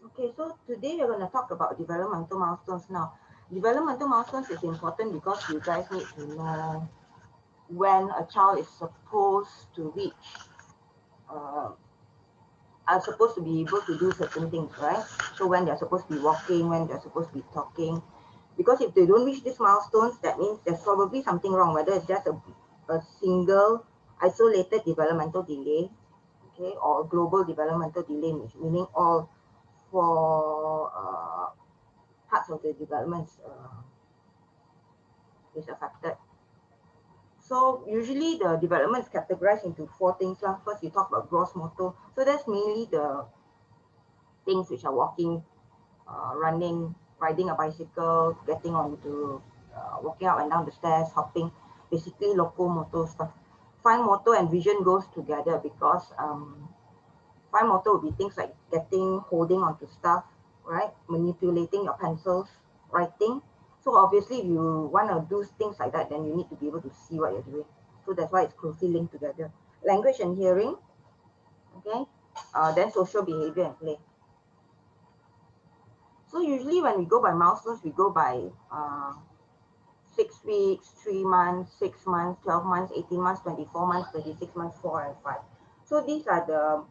Okay, so today we're going to talk about developmental milestones now. Developmental milestones is important because you guys need to know when a child is supposed to reach, are supposed to be able to do certain things, right? So when they're supposed to be walking, when they're supposed to be talking. Because if they don't reach these milestones, that means there's probably something wrong, whether it's just a single isolated developmental delay, okay, or global developmental delay, meaning all four parts of the development is affected. So usually the development is categorized into four things. First, you talk about gross motor. So that's mainly the things which are walking, running, riding a bicycle, getting onto, walking up and down the stairs, hopping, basically locomotor stuff. Fine motor and vision goes together because fine motor will be things like holding onto stuff, right? Manipulating your pencils, writing. So obviously, if you want to do things like that, then you need to be able to see what you're doing. So that's why it's closely linked together. Language and hearing, okay? Then social behavior and play. So usually when we go by milestones, we go by 6 weeks, 3 months, 6 months, 12 months, 18 months, 24 months, 36 months, 4 and 5. So these are the,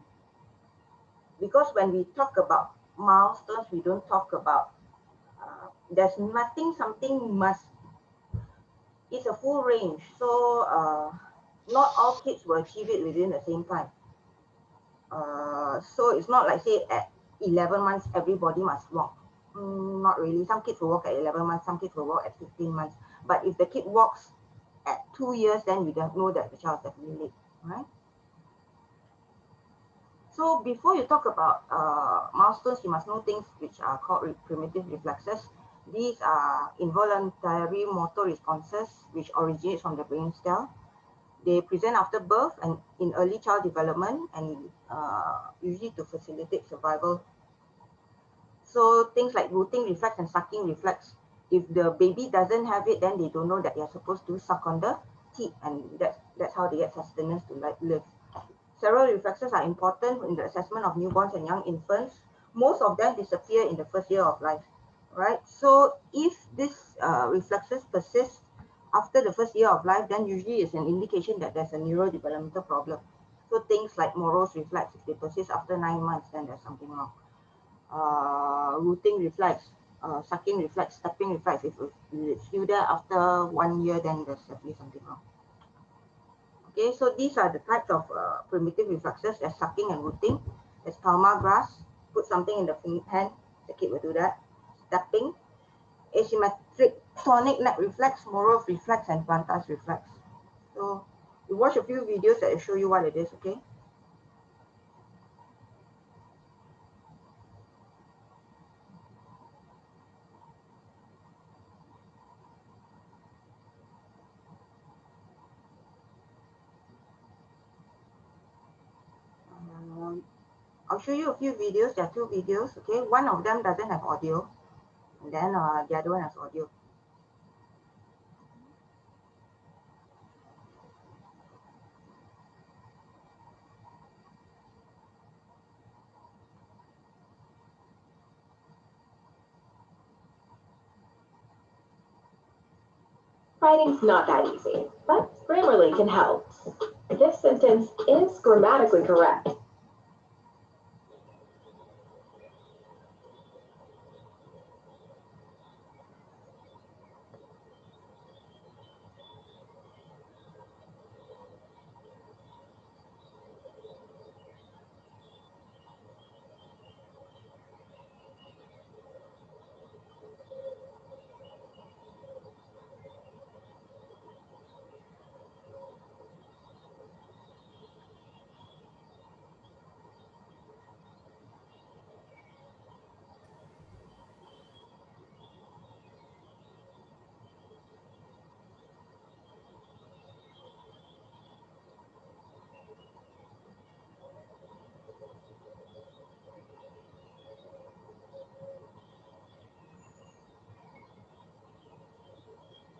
because when we talk about milestones, we don't talk about, there's nothing, something must, it's a full range. So not all kids will achieve it within the same time. So it's not like say at 11 months, everybody must walk. Not really. Some kids will walk at 11 months, some kids will walk at 15 months. But if the kid walks at 2 years, then we don't know that the child is definitely late, right? So before you talk about milestones, you must know things which are called primitive reflexes. These are involuntary motor responses which originate from the brain stem. They present after birth and in early child development, and usually to facilitate survival. So things like rooting reflex and sucking reflex, if the baby doesn't have it, then they don't know that they're supposed to suck on the teat, and that's how they get sustenance to live. Several reflexes are important in the assessment of newborns and young infants. Most of them disappear in the first year of life, right? So if these reflexes persist after the first year of life, then usually it's an indication that there's a neurodevelopmental problem. So things like Moro's reflex, if they persist after 9 months, then there's something wrong. Rooting reflex, sucking reflex, stepping reflex, if it's still there after 1 year, then there's definitely something wrong. Okay, so these are the types of primitive reflexes. There's sucking and rooting. There's palmar grasp, put something in the hand, the kid will do that. Stepping, asymmetric tonic neck reflex, Moro's reflex, and plantar's reflex. So you watch a few videos that will show you what it is, okay? I'll show you a few videos. There are 2 videos, okay? One of them doesn't have audio, and then the other one has audio. Writing's not that easy, but Grammarly can help. This sentence is grammatically correct.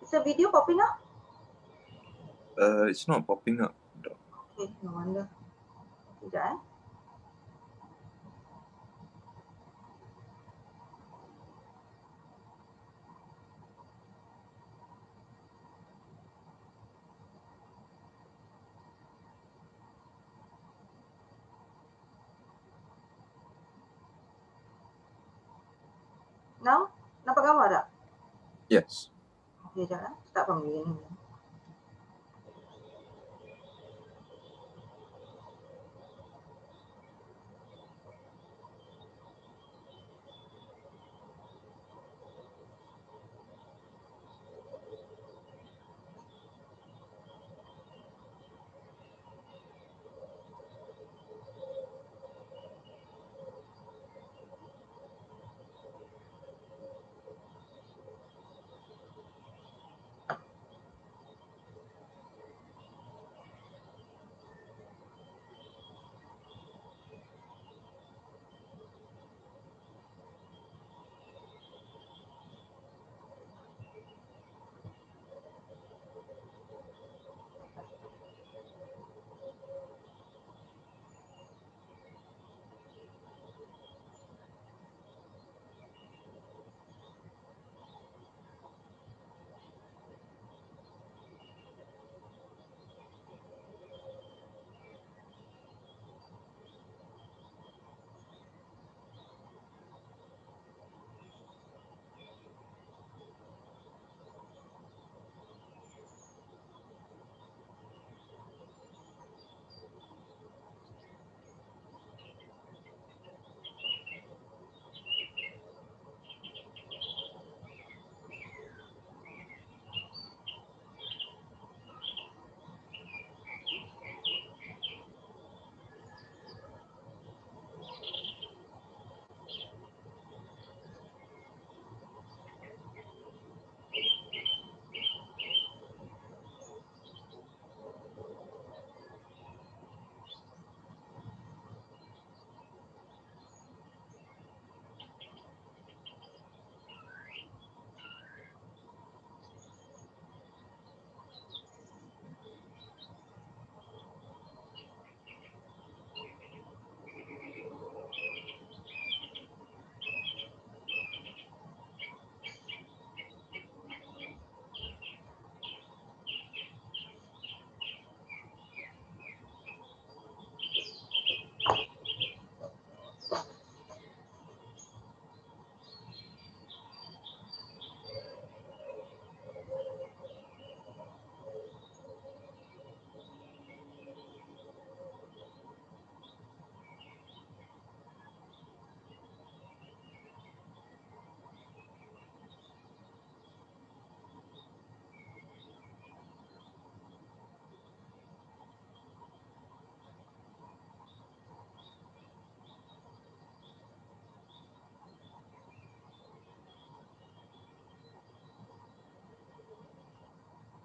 Is the video popping up? It's not popping up. Okay, no wonder. Sekejap, Yes. Okay, Jana, start from the beginning.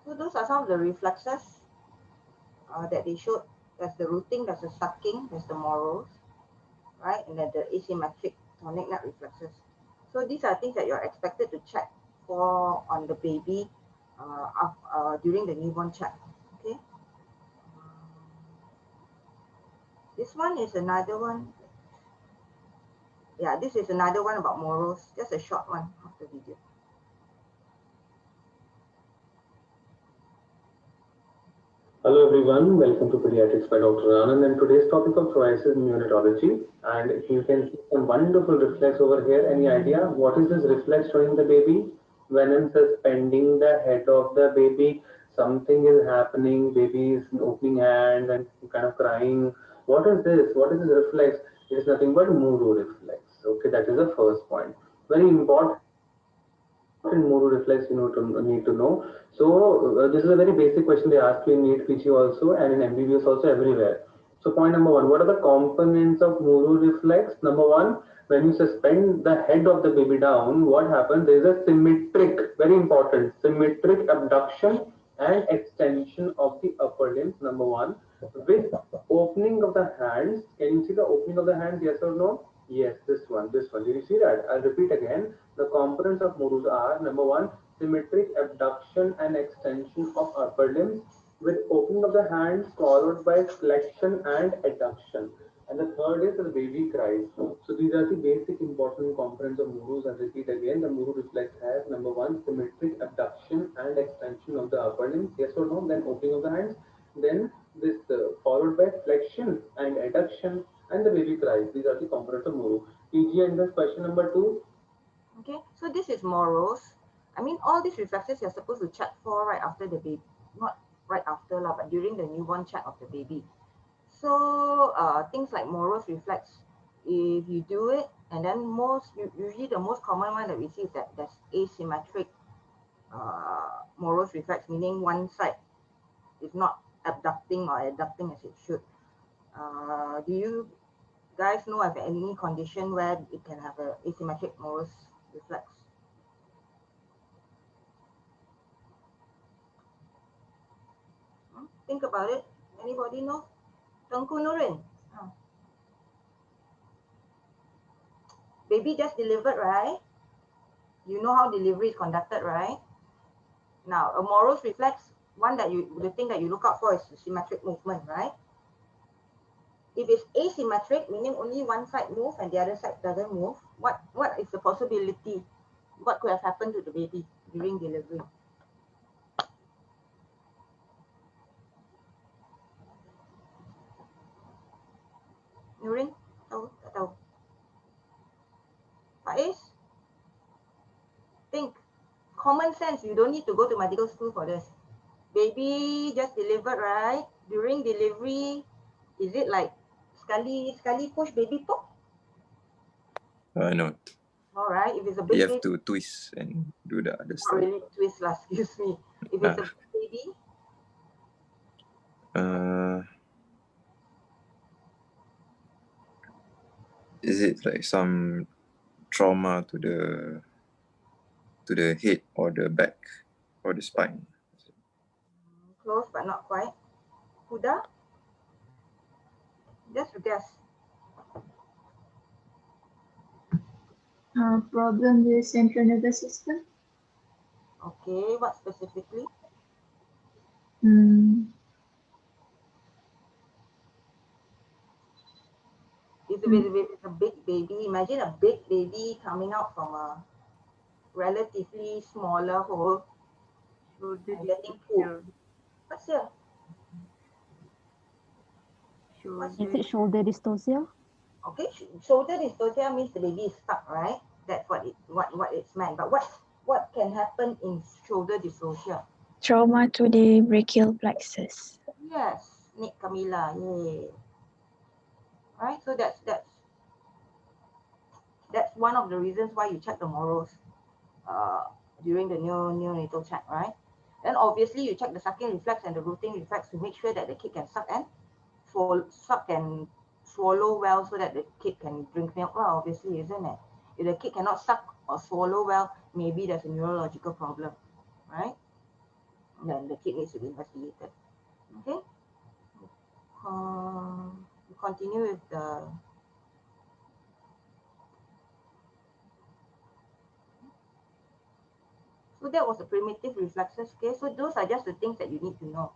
So those are some of the reflexes that they showed. There's the rooting, there's the sucking, there's the morals, right? And then the asymmetric tonic nut reflexes. So these are things that you're expected to check for on the baby during the newborn check. Okay. This one is another one. Yeah, this is another one about morals. Just a short one of the video. Hello everyone, welcome to Pediatrics by Dr. Anand, and today's topic of choice is neonatology. And you can see some wonderful reflex over here. Any idea what is this reflex showing the baby? When I'm suspending the head of the baby, something is happening. Baby is opening hands and kind of crying. What is this? What is this reflex? It is nothing but Muru reflex. Okay, that is the first point. Very important Muru reflex need to know. So this is a very basic question they ask you in NEET PG also and in MBBS also everywhere. So point number one, what are the components of Muru reflex? Number one, when you suspend the head of the baby down, what happens? There is a symmetric, very important, symmetric abduction and extension of the upper limbs. Number one, with opening of the hands. Can you see the opening of the hands? Yes or no? Yes, this one, this one. Did you see that? I'll repeat again. The components of Murus are number one, symmetric abduction and extension of upper limbs with opening of the hands followed by flexion and adduction. And the third is the baby cries. So these are the basic important components of Murus. I'll repeat again. The Muru reflex has number one, symmetric abduction and extension of the upper limbs. Yes or no? Then opening of the hands. Then this followed by flexion and adduction and the baby cries. These are the components of Muru. PG and this question number two. Okay, so this is morals. I mean, all these reflexes you're supposed to check for right after the baby, not right after lah, but during the newborn check of the baby. So things like Moro's reflex, if you do it, and then usually the most common one that we see is that there's asymmetric Moro's reflex, meaning one side is not abducting or adducting as it should. Do you guys know of any condition where it can have a asymmetric Moro's reflex? Think about it. Anybody know? Tengku Nurin. Baby just delivered, right? You know how delivery is conducted, right? Now, a Moro's reflex, the thing that you look out for is symmetric movement, right? If it's asymmetric, meaning only one side moves and the other side doesn't move, what is the possibility? What could have happened to the baby during delivery? Nurin? Tahu? Tak tahu? Faiz? Think. Common sense, you don't need to go to medical school for this. Baby just delivered, right? During delivery, is it like sekali push baby pop? No. All right, if it's a big You have baby, to twist and do the other not side. really twist lah, excuse me. If it's a big baby, is it like some trauma to the head or the back or the spine? close but not quite. Huda? Just a guess. Problem with central nervous system. Okay, what specifically? If it's a big baby, imagine a big baby coming out from a relatively smaller hole and getting pulled. What's here? Is it shoulder dystocia? Okay, shoulder dystocia means the baby is stuck, right? That's what it's meant. But what can happen in shoulder dystocia? Trauma to the brachial plexus. Yes, Nick Camila, yay. Right, so that's one of the reasons why you check the Moros during the neonatal check, right? Then obviously you check the sucking reflex and the rooting reflex to make sure that the kid can suck and swallow well so that the kid can drink milk, well, obviously, isn't it? If the kid cannot suck or swallow well, maybe there's a neurological problem, right? Then the kid needs to be investigated. Okay. We continue with the So that was the primitive reflexes. Okay, so those are just the things that you need to know.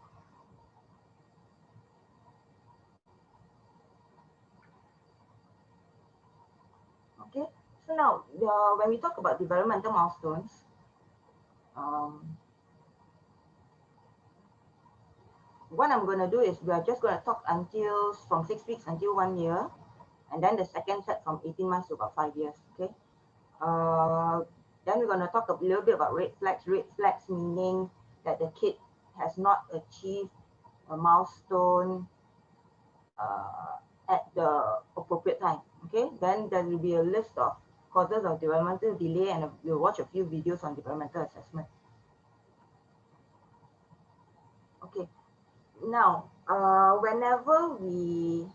Okay, so now when we talk about developmental milestones, what I'm going to do is we are just going to talk until from 6 weeks until 1 year, and then the second set from 18 months to about 5 years. Okay. Then we're going to talk a little bit about red flags. Red flags meaning that the kid has not achieved a milestone at the appropriate time. Okay, then there will be a list of causes of developmental delay, and we'll watch a few videos on developmental assessment. Okay, now whenever we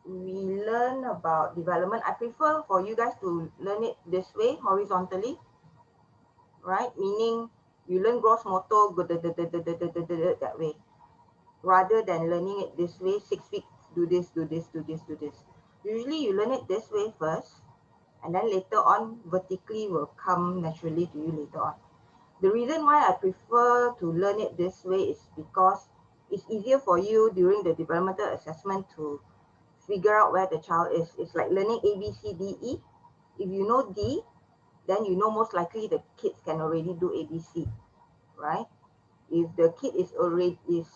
learn about development, I prefer for you guys to learn it this way, horizontally, right? Meaning you learn gross motor that way, rather than learning it this way, 6 weeks, do this, do this, do this, do this. Usually you learn it this way first, and then later on, vertically will come naturally to you later on. The reason why I prefer to learn it this way is because it's easier for you during the developmental assessment to figure out where the child is. It's like learning A, B, C, D, E. If you know D, then you know most likely the kids can already do A, B, C, right? If the kid is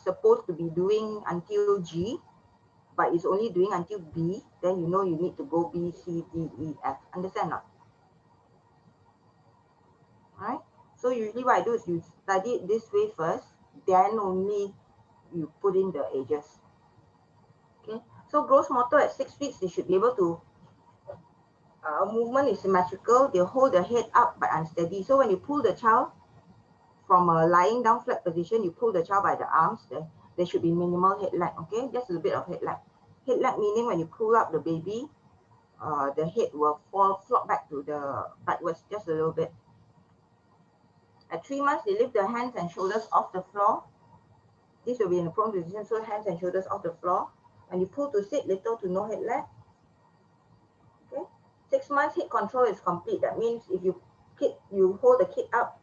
supposed to be doing until G, but is only doing until B, then you know you need to go B, C, D, E, F. Understand not? right? So usually what I do is you study it this way first, then only you put in the ages. Okay, so gross motor at 6 weeks, they should be able to, movement is symmetrical, they hold the head up but unsteady. So when you pull the child from a lying down flat position, you pull the child by the arms, there should be minimal head lag, okay? Just a little bit of head lag. Head lag meaning when you pull up the baby, the head will flop back to the backwards just a little bit. At 3 months, they lift their hands and shoulders off the floor. This will be in a prone position, so hands and shoulders off the floor. When you pull to sit, little to no head lag. Okay. 6 months, head control is complete. That means if you hold the kid up,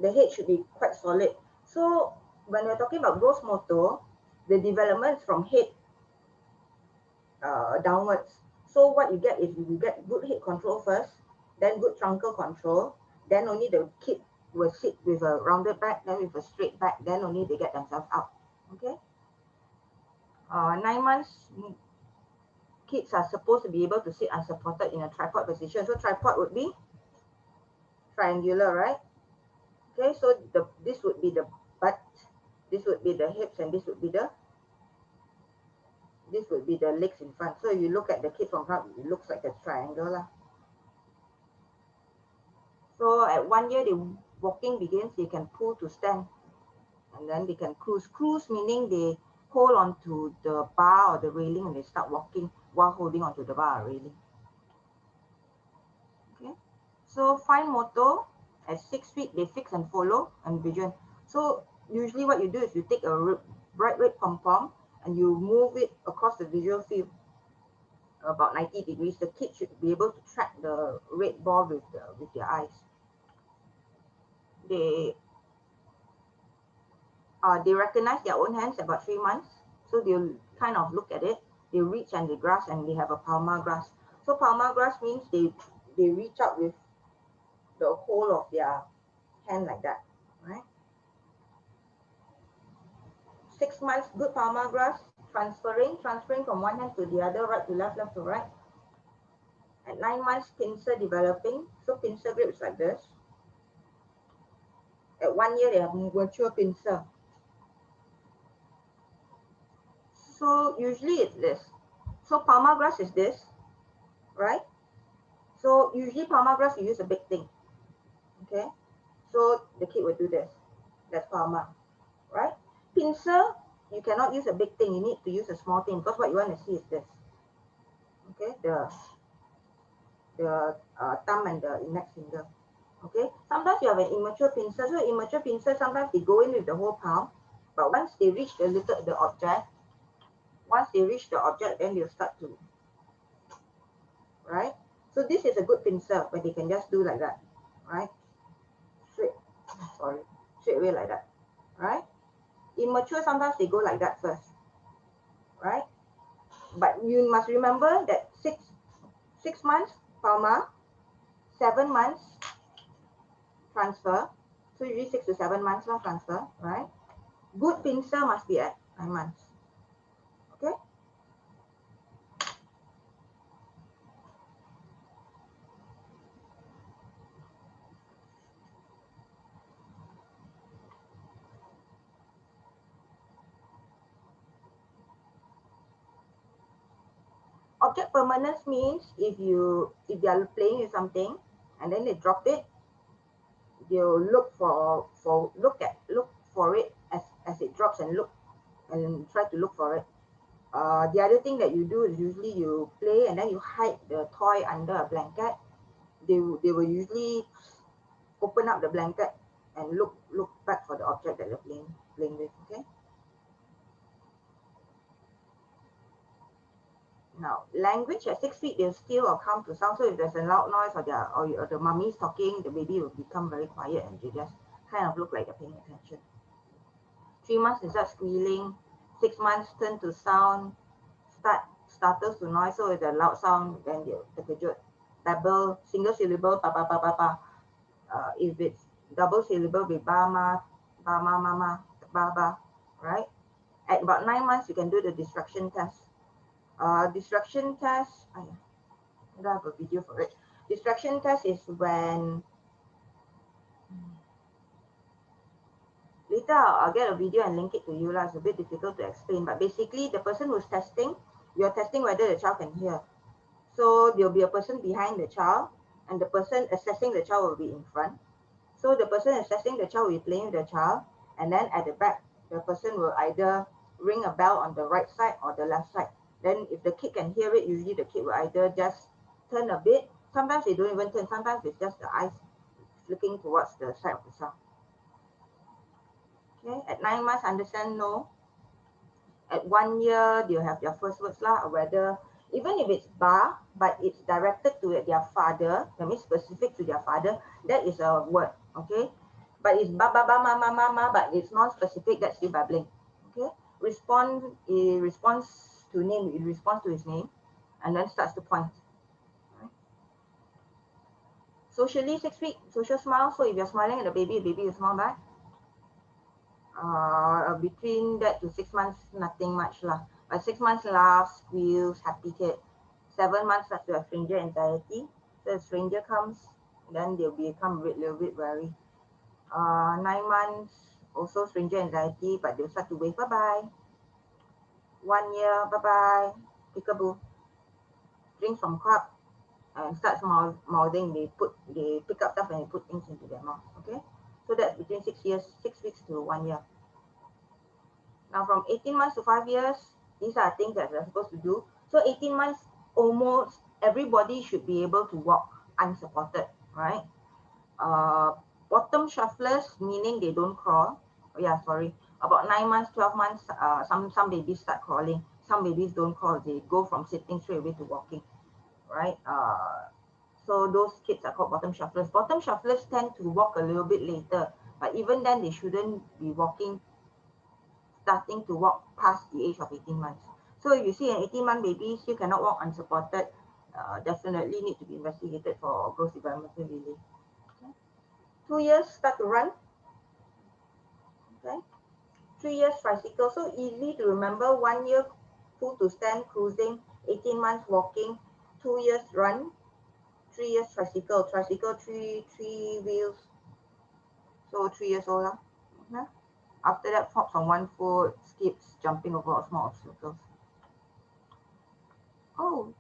the head should be quite solid. So when we're talking about gross motor, the development is from head downwards. So what you get is you get good head control first, then good truncal control, then only the kid will sit with a rounded back, then with a straight back, then only they get themselves out. Okay. 9 months, kids are supposed to be able to sit unsupported in a tripod position. So tripod would be triangular, right? Okay, so this would be the butt, this would be the hips, and this would be the legs in front. So if you look at the kid from front, it looks like a triangle lah. So at 1 year, the walking begins, they can pull to stand, and then they can cruise. Cruise meaning they hold onto the bar or the railing and they start walking while holding onto the bar or railing. Okay, so fine motor at 6 weeks, they fix and follow and vision. So usually what you do is you take a bright red pom-pom and you move it across the visual field about 90 degrees. The kid should be able to track the red ball with their eyes. They recognize their own hands about 3 months. So they'll kind of look at it, they reach and they grasp, and they have a palmar grasp. So palmar grasp means they reach out with the whole of their hand like that, right? 6 months, good palmar grasp, transferring from one hand to the other, right to left, left to right. At 9 months, pincer developing. So pincer grips like this. At 1 year, they have mature pincer. So usually it's this. So palmar grasp is this, right? So usually palmar grasp, you use a big thing. Okay, so the kid will do this. That's palmar, right? Pincer, you cannot use a big thing. You need to use a small thing because what you want to see is this. Okay, the thumb and the index finger. Okay, sometimes you have an immature pincer. So immature pincer, sometimes they go in with the whole palm, but once they reach the object, then they'll start to, right? So this is a good pincer where they can just do like that, right? Straight away like that, right? Immature, sometimes they go like that first, right? But you must remember that six months palmar, 7 months transfer. So usually 6 to 7 months long transfer, right? Good pincer must be at 9 months. Okay. Object permanence means if they are playing with something and then they drop it, they'll look for it as it drops and try to look for it. The other thing that you do is usually you play and then you hide the toy under a blanket. They will usually open up the blanket and look back for the object that they're playing with. Okay. Now, language at 6 weeks, they'll still or come to sound. So if there's a loud noise or the mummy is talking, the baby will become very quiet and they just kind of look like they're paying attention. 3 months, they start squealing. 6 months, turn to sound. Starters to noise. So it's a loud sound, then they'll terkejut. Babble, single syllable, pa pa pa pa pa. If it's double syllable, be ba ma, mama, ba ba, right? At about 9 months, you can do the distraction test. Distraction test, I don't have a video for it. Distraction test is when Later, I'll get a video and link it to you. It's a bit difficult to explain, but basically the person who's testing, you're testing whether the child can hear. So there'll be a person behind the child, and the person assessing the child will be in front. So the person assessing the child will be playing with the child, and then at the back, the person will either ring a bell on the right side or the left side. Then if the kid can hear it, usually the kid will either just turn a bit. Sometimes they don't even turn. Sometimes it's just the eyes looking towards the side of the child. Okay, at 9 months, understand no. At 1 year, they'll have their first words or whether, even if it's ba, but it's directed to their father, that means specific to their father, that is a word, okay? But it's ba, ba, ba, ma, ma, ma, ma, but it's non-specific, that's still babbling, okay? Response to name, it responds to his name, and then starts to point. Right? Socially, 6 weeks, social smile, so if you're smiling at the baby will smile back. Between that to 6 months, nothing much lah. But 6 months laughs, squeals, happy kid. 7 months starts to have stranger anxiety. So a stranger comes, then they'll become a little bit wary. 9 months, also stranger anxiety, but they'll start to wave bye-bye. 1 year, bye-bye, peekaboo. Drink from cup and starts mouthing. They pick up stuff and they put things into their mouth. Okay, so that's between 6 weeks to 1 year. Now from 18 months to 5 years, these are things that we're supposed to do. So 18 months, almost everybody should be able to walk unsupported, right? Bottom shufflers, meaning they don't crawl. Oh, yeah, sorry. About 9 months, 12 months, some babies start crawling. Some babies don't crawl. They go from sitting straight away to walking, right? So those kids are called bottom shufflers. Bottom shufflers tend to walk a little bit later, but even then they shouldn't be starting to walk past the age of 18 months. So if you see an 18-month baby still cannot walk unsupported, definitely need to be investigated for gross developmental delay. Okay. 2 years, start to run. Okay. 3 years, tricycle. So easy to remember. 1 year, full to stand, cruising. 18 months, walking. 2 years, run. 3 years, tricycle. Tricycle, three wheels. So 3 years old. Okay. After that, hops on 1 foot, skips, jumping over small obstacles. Oh,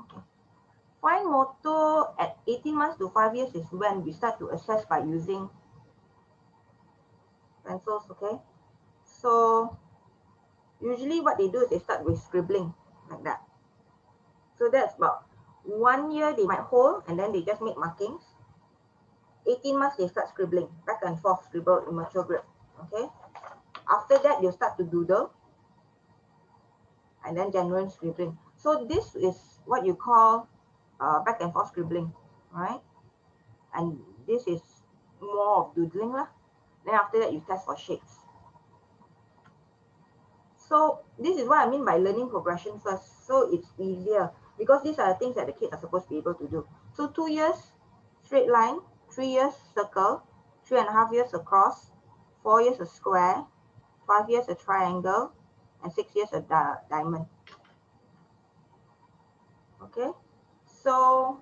okay. Fine motor at 18 months to 5 years is when we start to assess by using pencils, okay? So usually what they do is they start with scribbling like that. So that's about 1 year they might hold and then they just make markings. 18 months they start scribbling, back and forth, scribble, immature grip, okay? After that, they'll start to doodle and then genuine scribbling. So this is what you call back and forth scribbling, right? And this is more of doodling lah. Then after that, you test for shapes. So this is what I mean by learning progression first. So it's easier because these are the things that the kids are supposed to be able to do. So 2 years, straight line. 3 years, circle. 3.5 years, across. 4 years, a square. 5 years, a triangle. And 6 years, a diamond. Okay, so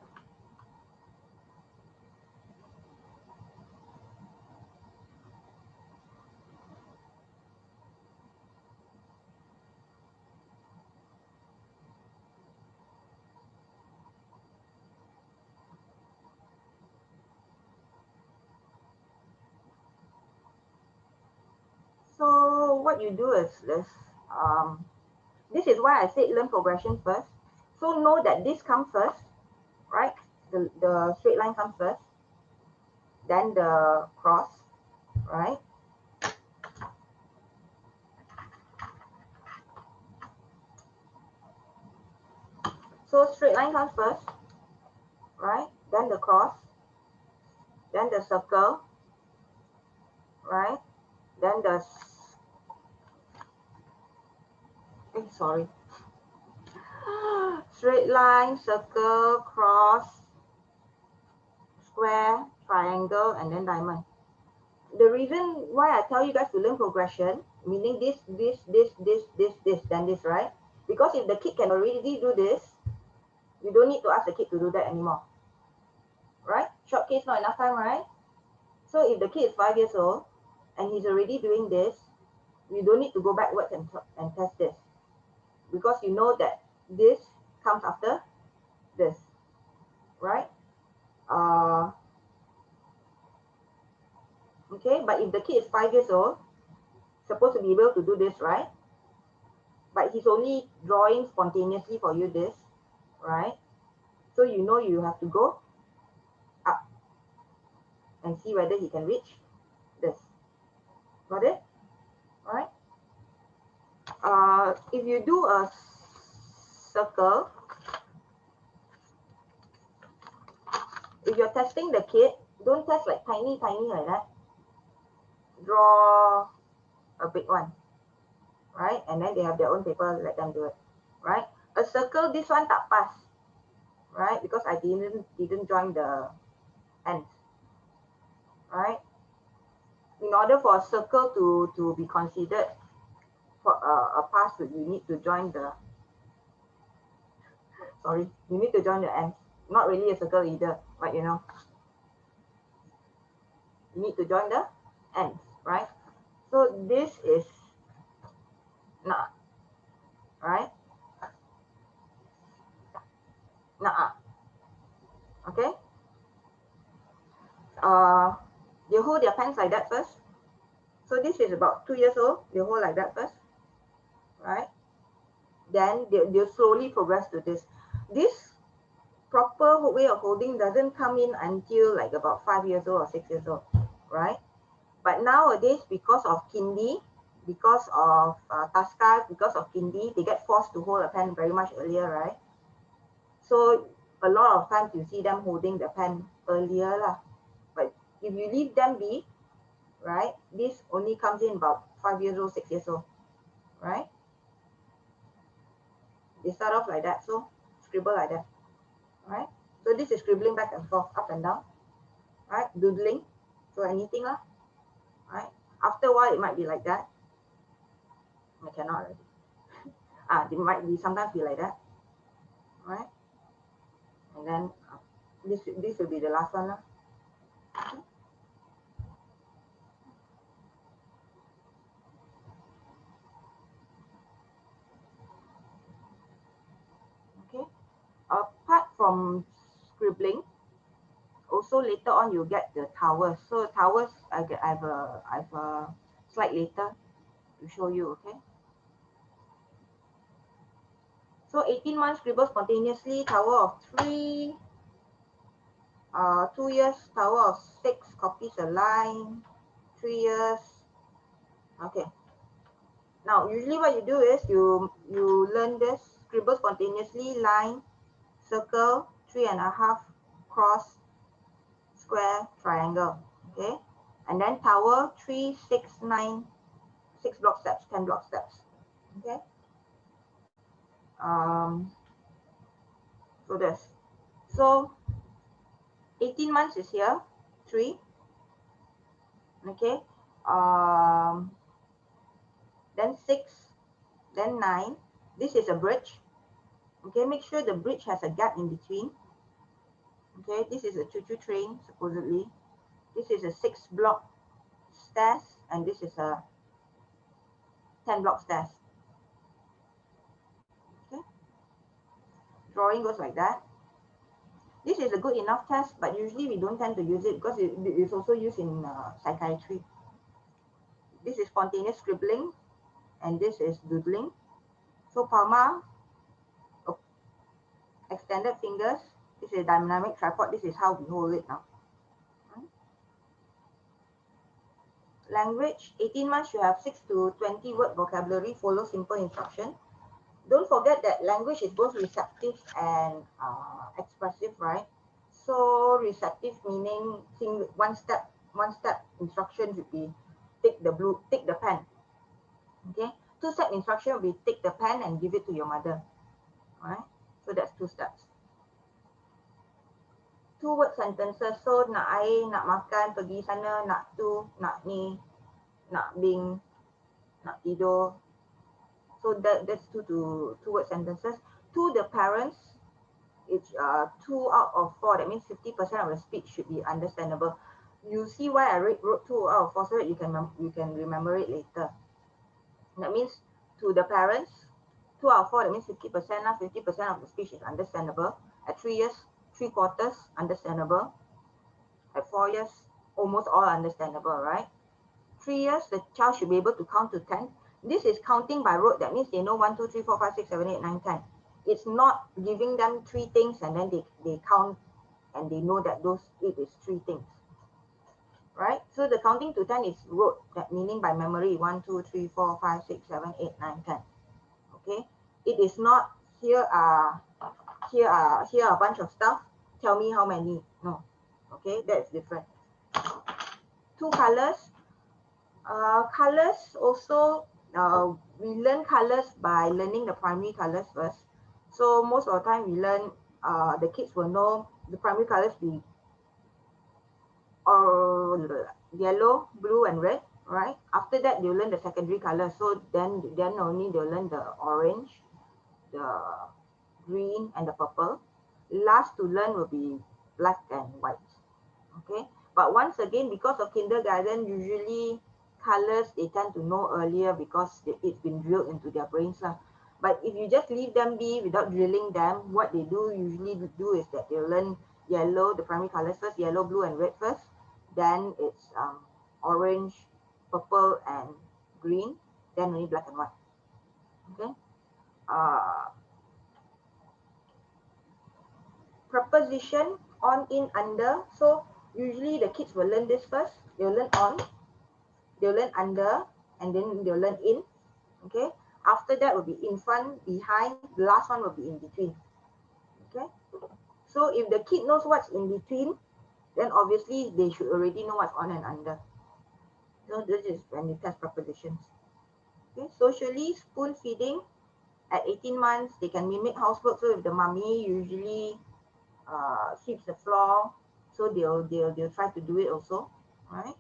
what you do is this is why I said learn progression first. So know that this comes first, right? The straight line comes first, then the cross, right? So straight line comes first, right? Then the cross, then the circle, right? Then the sorry. Straight line, circle, cross, square, triangle, and then diamond. The reason why I tell you guys to learn progression, meaning this, then this, right? Because if the kid can already do this, you don't need to ask the kid to do that anymore. Right? Short case, not enough time, right? So if the kid is 5 years old and he's already doing this, you don't need to go backwards and test this, because you know that this comes after this, right? Okay, but if the kid is 5 years old, supposed to be able to do this, right? But he's only drawing spontaneously for you this, right? So you know you have to go up and see whether he can reach this. Got it? All right. If you do a circle, if you're testing the kid, don't test like tiny like that. Draw a big one, right? And then they have their own paper, let them do it, right? A circle, this one tak pass, right? Because I didn't join the ends, right? In order for a circle to be considered for a pass, you need to join the, you need to join the ends. Not really a circle either, but you know, you need to join the ends, right? So this is not, right? Nah. Okay. They hold their pens like that first. So this is about 2 years old. They hold like that first, right? Then they'll slowly progress to this. This proper way of holding doesn't come in until like about 5 years old or 6 years old, right? But nowadays, because of Kindi, because of Tasca, because of Kindi, they get forced to hold a pen very much earlier, right? So a lot of times you see them holding the pen earlier lah. But if you leave them be, right, this only comes in about 5 years old, 6 years old, right? They start off like that, so scribble like that, right? So this is scribbling back and forth, up and down, right? Doodling, so anything lah, right? After a while, it might be like that. I cannot already. It might be sometimes be like that, right? And then this will be the last one lah. Okay. Apart from scribbling, also later on you get the towers. So towers, I have a slide later to show you. Okay. So 18 months scribble spontaneously, tower of 3. 2 years, tower of 6, copies a line. 3 years. Okay. Now usually what you do is you learn this, scribble spontaneously, line, circle, 3.5, cross, square, triangle. Okay. And then tower, 3, 6, 9, 6 block steps, 10 block steps. Okay. So this. So 18 months is here, 3. Okay. Then 6, then 9. This is a bridge. Okay, make sure the bridge has a gap in between. Okay, this is a choo-choo train, supposedly. This is a 6 block stairs, and this is a 10 block stairs. Okay. Drawing goes like that. This is a good enough test, but usually we don't tend to use it because it is also used in psychiatry. This is spontaneous scribbling, and this is doodling. So palma, extended fingers. This is a dynamic tripod. This is how we hold it now. Language, 18 months you have 6 to 20 word vocabulary, follow simple instruction. Don't forget that language is both receptive and expressive, right? So receptive meaning one step instruction would be take the pen. Okay, 2-step instruction will be take the pen and give it to your mother. All right, so that's 2 steps. 2-word sentences. So nak air, nak makan, pergi sana, nak tu, nak ni, nak bing, nak tidur. So that's 2-word sentences. To the parents, it's 2 out of 4. That means 50% of the speech should be understandable. you see why I wrote 2 out of 4 so that you can remember it later. That means to the parents, 2 out of 4, that means 50% now, 50% of the speech is understandable. At 3 years, 3/4 understandable. At 4 years, almost all understandable, right? 3 years, the child should be able to count to 10. This is counting by rote. That means they know 1, 2, 3, 4, 5, 6, 7, 8, 9, 10. It's not giving them 3 things and then they count and they know that it is 3 things. Right? So the counting to 10 is rote, that meaning by memory 1, 2, 3, 4, 5, 6, 7, 8, 9, 10. Okay? It is not here are a bunch of stuff. Tell me how many. No. Okay, that's different. 2 colors. Colors also, we learn colors by learning the primary colors first. So most of the time we learn, the kids will know the primary colors be or yellow, blue, and red, right? After that, they'll learn the secondary colors. So then only they'll learn the orange, the green, and the purple. Last to learn will be black and white. Okay, but once again, because of kindergarten, usually colors they tend to know earlier because it's been drilled into their brains lah. But if you just leave them be without drilling them, what they usually do is that they learn yellow, the primary colors first, yellow, blue, and red first. Then it's orange, purple, and green. Then only black and white. Okay. Preposition on, in, under. So usually the kids will learn this first. They'll learn on, they'll learn under, and then they'll learn in. Okay. After that will be in front, behind. The last one will be in between. Okay. So if the kid knows what's in between, then obviously they should already know what's on and under. So this is when you test prepositions. Okay. Socially, spoon feeding. At 18 months, they can mimic housework. So if the mommy usually sweeps the floor, so they'll try to do it also, right?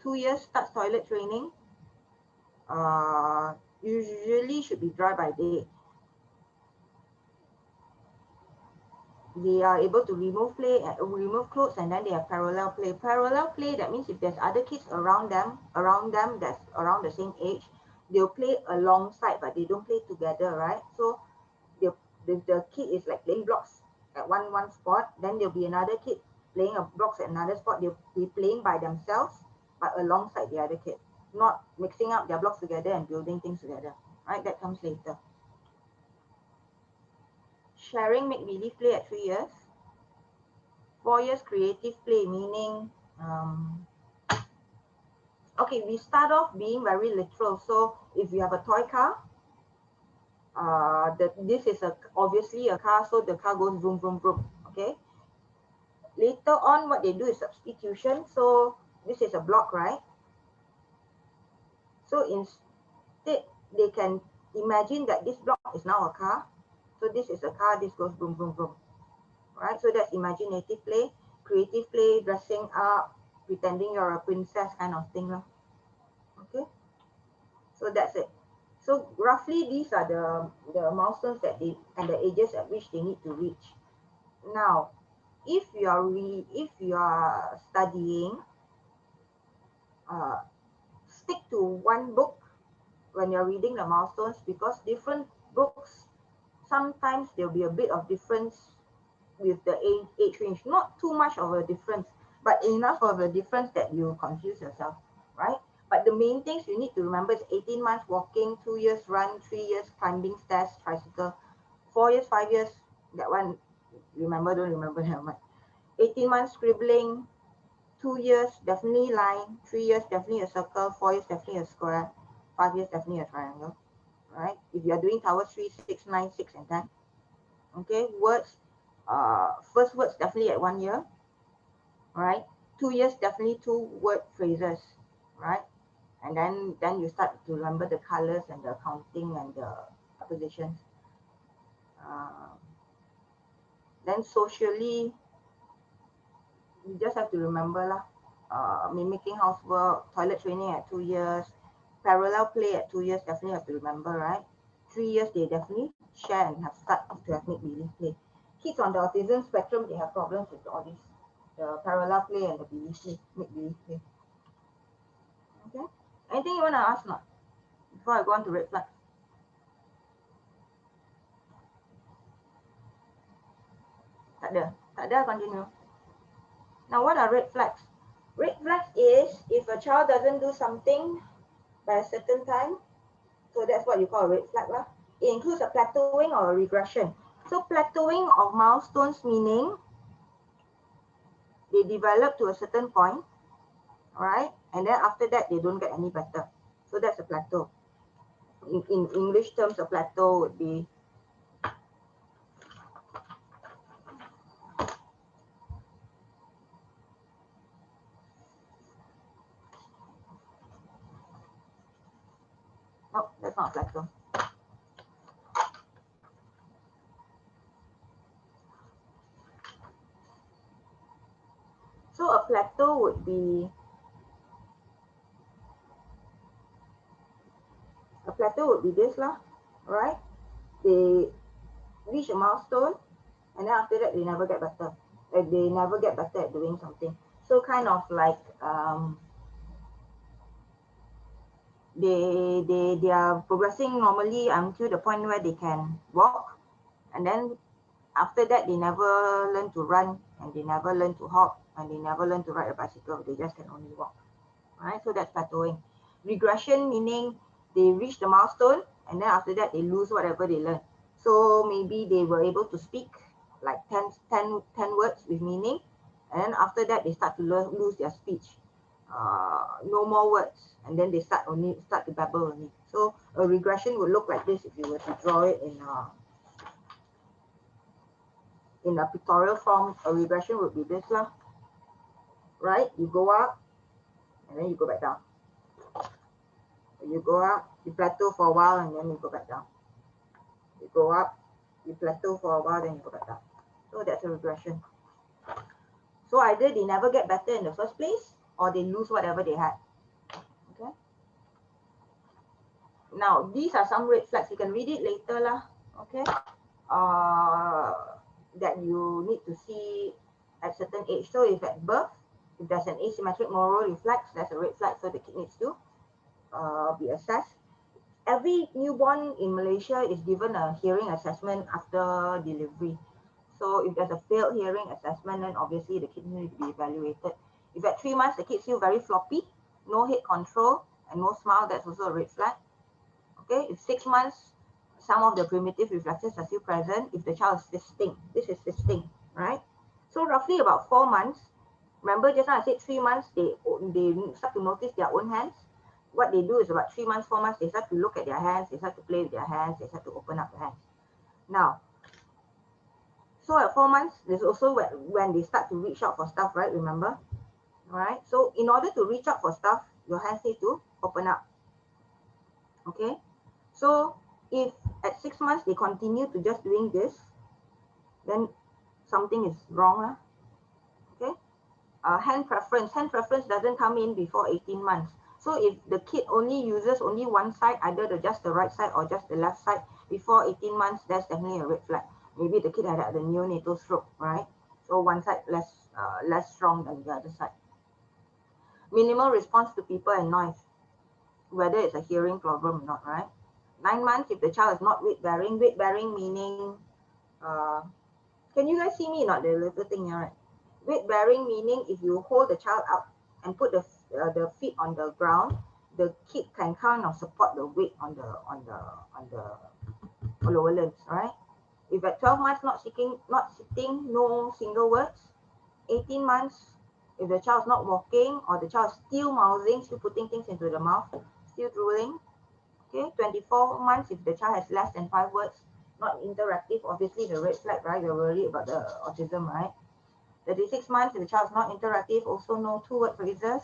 2 years starts toilet training. Usually should be dry by day. They are able to remove clothes, and then they have parallel play. Parallel play, that means if there's other kids around them that's around the same age, they'll play alongside, but they don't play together, right? So the kid is like playing blocks at one spot, then there'll be another kid playing blocks at another spot. They'll be playing by themselves, but alongside the other kid, not mixing up their blocks together and building things together, right? That comes later. Sharing make-believe play at 3 years. 4 years creative play, meaning, okay, we start off being very literal. So if you have a toy car, this is obviously a car, so the car goes vroom, vroom, vroom, okay? Later on, what they do is substitution. So this is a block, right? So instead, they can imagine that this block is now a car. So this is a car, this goes vroom, vroom, vroom, right? So that's imaginative play. Creative play, dressing up, pretending you're a princess kind of thing. Okay, so that's it. So roughly these are the milestones that and the ages at which they need to reach. Now, if you are studying, stick to one book when you're reading the milestones, because different books, sometimes there'll be a bit of difference with the age range. Not too much of a difference, but enough of a difference that you confuse yourself, right? But the main things you need to remember is 18 months walking, 2 years run, 3 years climbing stairs, tricycle, 4 years, 5 years, that one, remember, don't remember that much. 18 months scribbling, 2 years definitely line, 3 years definitely a circle, 4 years definitely a square, 5 years definitely a triangle, right? If you are doing towers 3, 6, 9, 6, and 10. Okay, words, first words definitely at 1 year, right? 2 years definitely 2 word phrases, right? And then you start to remember the colors and the counting and the prepositions. Then socially, you just have to remember lah. Mimicking housework, toilet training at 2 years, parallel play at 2 years, definitely have to remember, right? 3 years, they definitely share and have start to have make-believe play. Kids on the autism spectrum, they have problems with all this. the parallel play and the belief play, make belief play. Okay. Anything you want to ask now before I go on to red flags? Tak ada, continue. Now, what are red flags? Red flags is if a child doesn't do something by a certain time, so that's what you call a red flag lah. It includes a plateauing or a regression. So plateauing of milestones meaning they develop to a certain point, all right, and then after that they don't get any better. So that's a plateau. In English terms, a plateau would be no, that's not a plateau. So a plateau would be this lah, right? They reach a milestone and then after that they never get better. They never get better at doing something. So kind of like they are progressing normally until the point where they can walk, and then after that they never learn to run, and they never learn to hop, and they never learn to ride a bicycle. They just can only walk, right? So that's plateauing. Regression meaning they reach the milestone and then after that they lose whatever they learn. So maybe they were able to speak like 10 words with meaning, and then after that they start to lose their speech. No more words, and then they start to babble only. So a regression would look like this if you were to draw it in a pictorial form. A regression would be this lah, right? You go up and then you go back down. You go up, you plateau for a while, and then you go back down. You go up, you plateau for a while, then you go back down. So that's a regression. So either they never get better in the first place, or they lose whatever they had. Okay. Now these are some red flags. You can read it later lah. Okay. That you need to see at certain age. So if at birth, if there's an asymmetric moral reflex, that's a red flag. So the kid needs to be assessed. Every newborn in Malaysia is given a hearing assessment after delivery. So if there's a failed hearing assessment, then obviously the kid needs to be evaluated. If at 3 months the kid still very floppy, no head control and no smile, that's also a red flag. Okay, if 6 months, some of the primitive reflexes are still present. If the child is fisting, this is fisting, right? So roughly about 4 months. Remember just now I said 3 months, they start to notice their own hands. What they do is about 3 months, 4 months, they start to look at their hands, they start to play with their hands, they start to open up their hands. Now, so at 4 months, there's also when they start to reach out for stuff, right? Remember? All right. So in order to reach out for stuff, your hands need to open up. Okay. So if at 6 months they continue to just doing this, then something is wrong. Okay. Hand preference doesn't come in before 18 months. So if the kid only uses only one side, either just the right side or just the left side before 18 months, that's definitely a red flag. Maybe the kid had the neonatal stroke, right? So one side less strong than the other side. Minimal response to people and noise, whether it's a hearing problem or not, right? 9 months, if the child is not weight bearing meaning, can you guys see me? Not the little thing here, right? Weight bearing meaning if you hold the child up and put the feet on the ground, the kid can kind of support the weight on the lower limbs, right? If at 12 months not sitting, no single words. 18 months, if the child is not walking or the child is still mouthing, still putting things into the mouth, still drooling. Okay, 24 months, if the child has less than 5 words, not interactive, obviously the red flag, right? You're worried about the autism, right? 36 months, if the child is not interactive, also no 2-word phrases.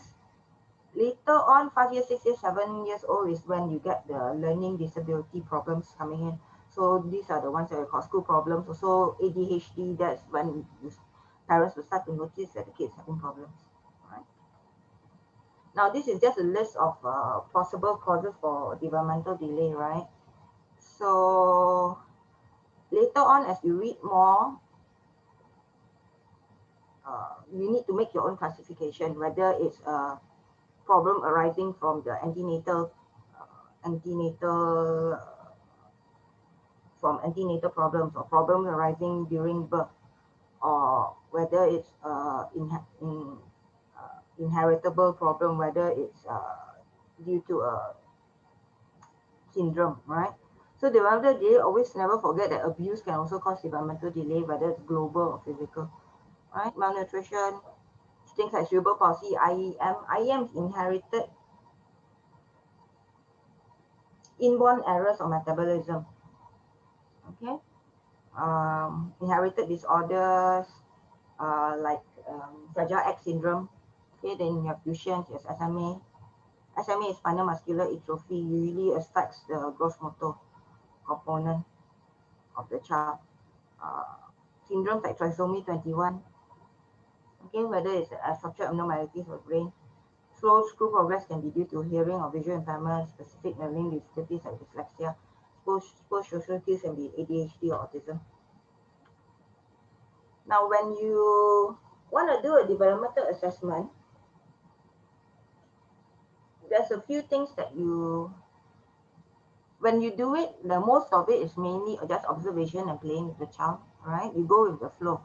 Later on, 5 years, 6 years, 7 years old is when you get the learning disability problems coming in. So these are the ones that we call school problems. Also ADHD, that's when parents will start to notice that the kids having problems. Right? Now this is just a list of possible causes for developmental delay, right? So later on, as you read more, you need to make your own classification, whether it's a problem arising from the antenatal problems, or problems arising during birth, or whether it's inheritable problem, whether it's due to a syndrome, right? So developmental delay, always never forget that abuse can also cause developmental delay, whether it's global or physical, right? Malnutrition, things like cerebral palsy, IEM. IEM is inherited inborn errors of metabolism, okay? Inherited disorders like Fragile X syndrome, okay? Then you have Duchenne's, yes, SMA. SMA is spinal muscular atrophy, usually affects the gross motor component of the child. Syndromes like trisomy 21, okay, whether it's a structural abnormalities of brain. Slow screw progress can be due to hearing or visual impairment, specific learning difficulties like dyslexia. Social cues can be ADHD or autism. Now, when you want to do a developmental assessment, there's a few things that when you do it, the most of it is mainly just observation and playing with the child, right? You go with the flow.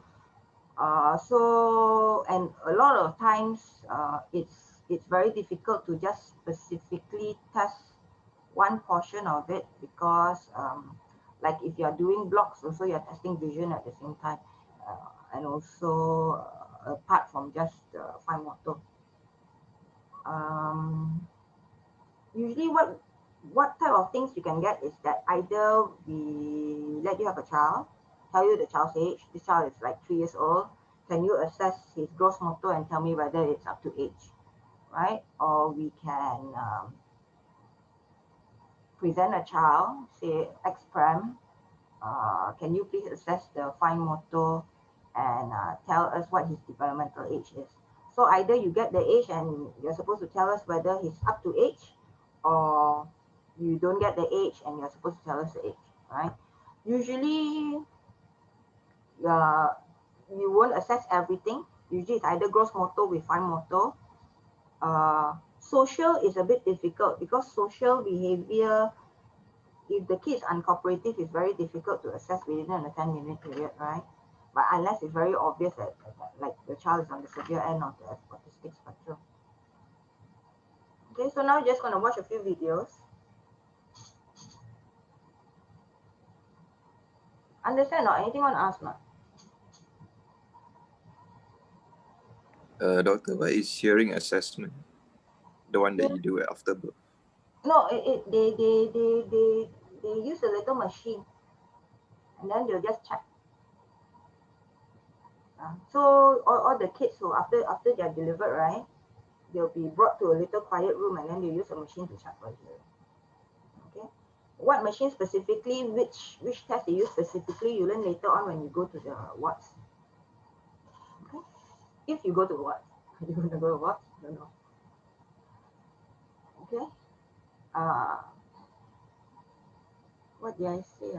And a lot of times it's very difficult to just specifically test one portion of it, because like if you're doing blocks, also you're testing vision at the same time, and also apart from just fine motor. Usually what type of things you can get is that either we let you have a child, tell you the child's age, this child is like 3 years old, can you assess his gross motor and tell me whether it's up to age, right? Or we can present a child, say X-Prem, can you please assess the fine motor and tell us what his developmental age is. So either you get the age and you're supposed to tell us whether he's up to age, or you don't get the age and you're supposed to tell us the age, right? Usually, you won't assess everything. Usually it's either gross motor with fine motor. Social is a bit difficult, because social behavior, if the kid is uncooperative, it's very difficult to assess within a 10-minute period, right? But unless it's very obvious that like the child is on the severe end of the autistic spectrum. Okay, so now you're just going to watch a few videos. Understand or anything want to ask now? Doctor, what is hearing assessment? The one that you do after birth? No, they use a little machine, and then they'll just check. So all the kids who after they're delivered, right, they'll be brought to a little quiet room, and then they use a machine to check for hearing. Okay, what machine specifically, which test they use specifically, you learn later on when you go to the wards. Okay, if you go to wards, you're going to go to wards, I don't know. Okay, what did I say?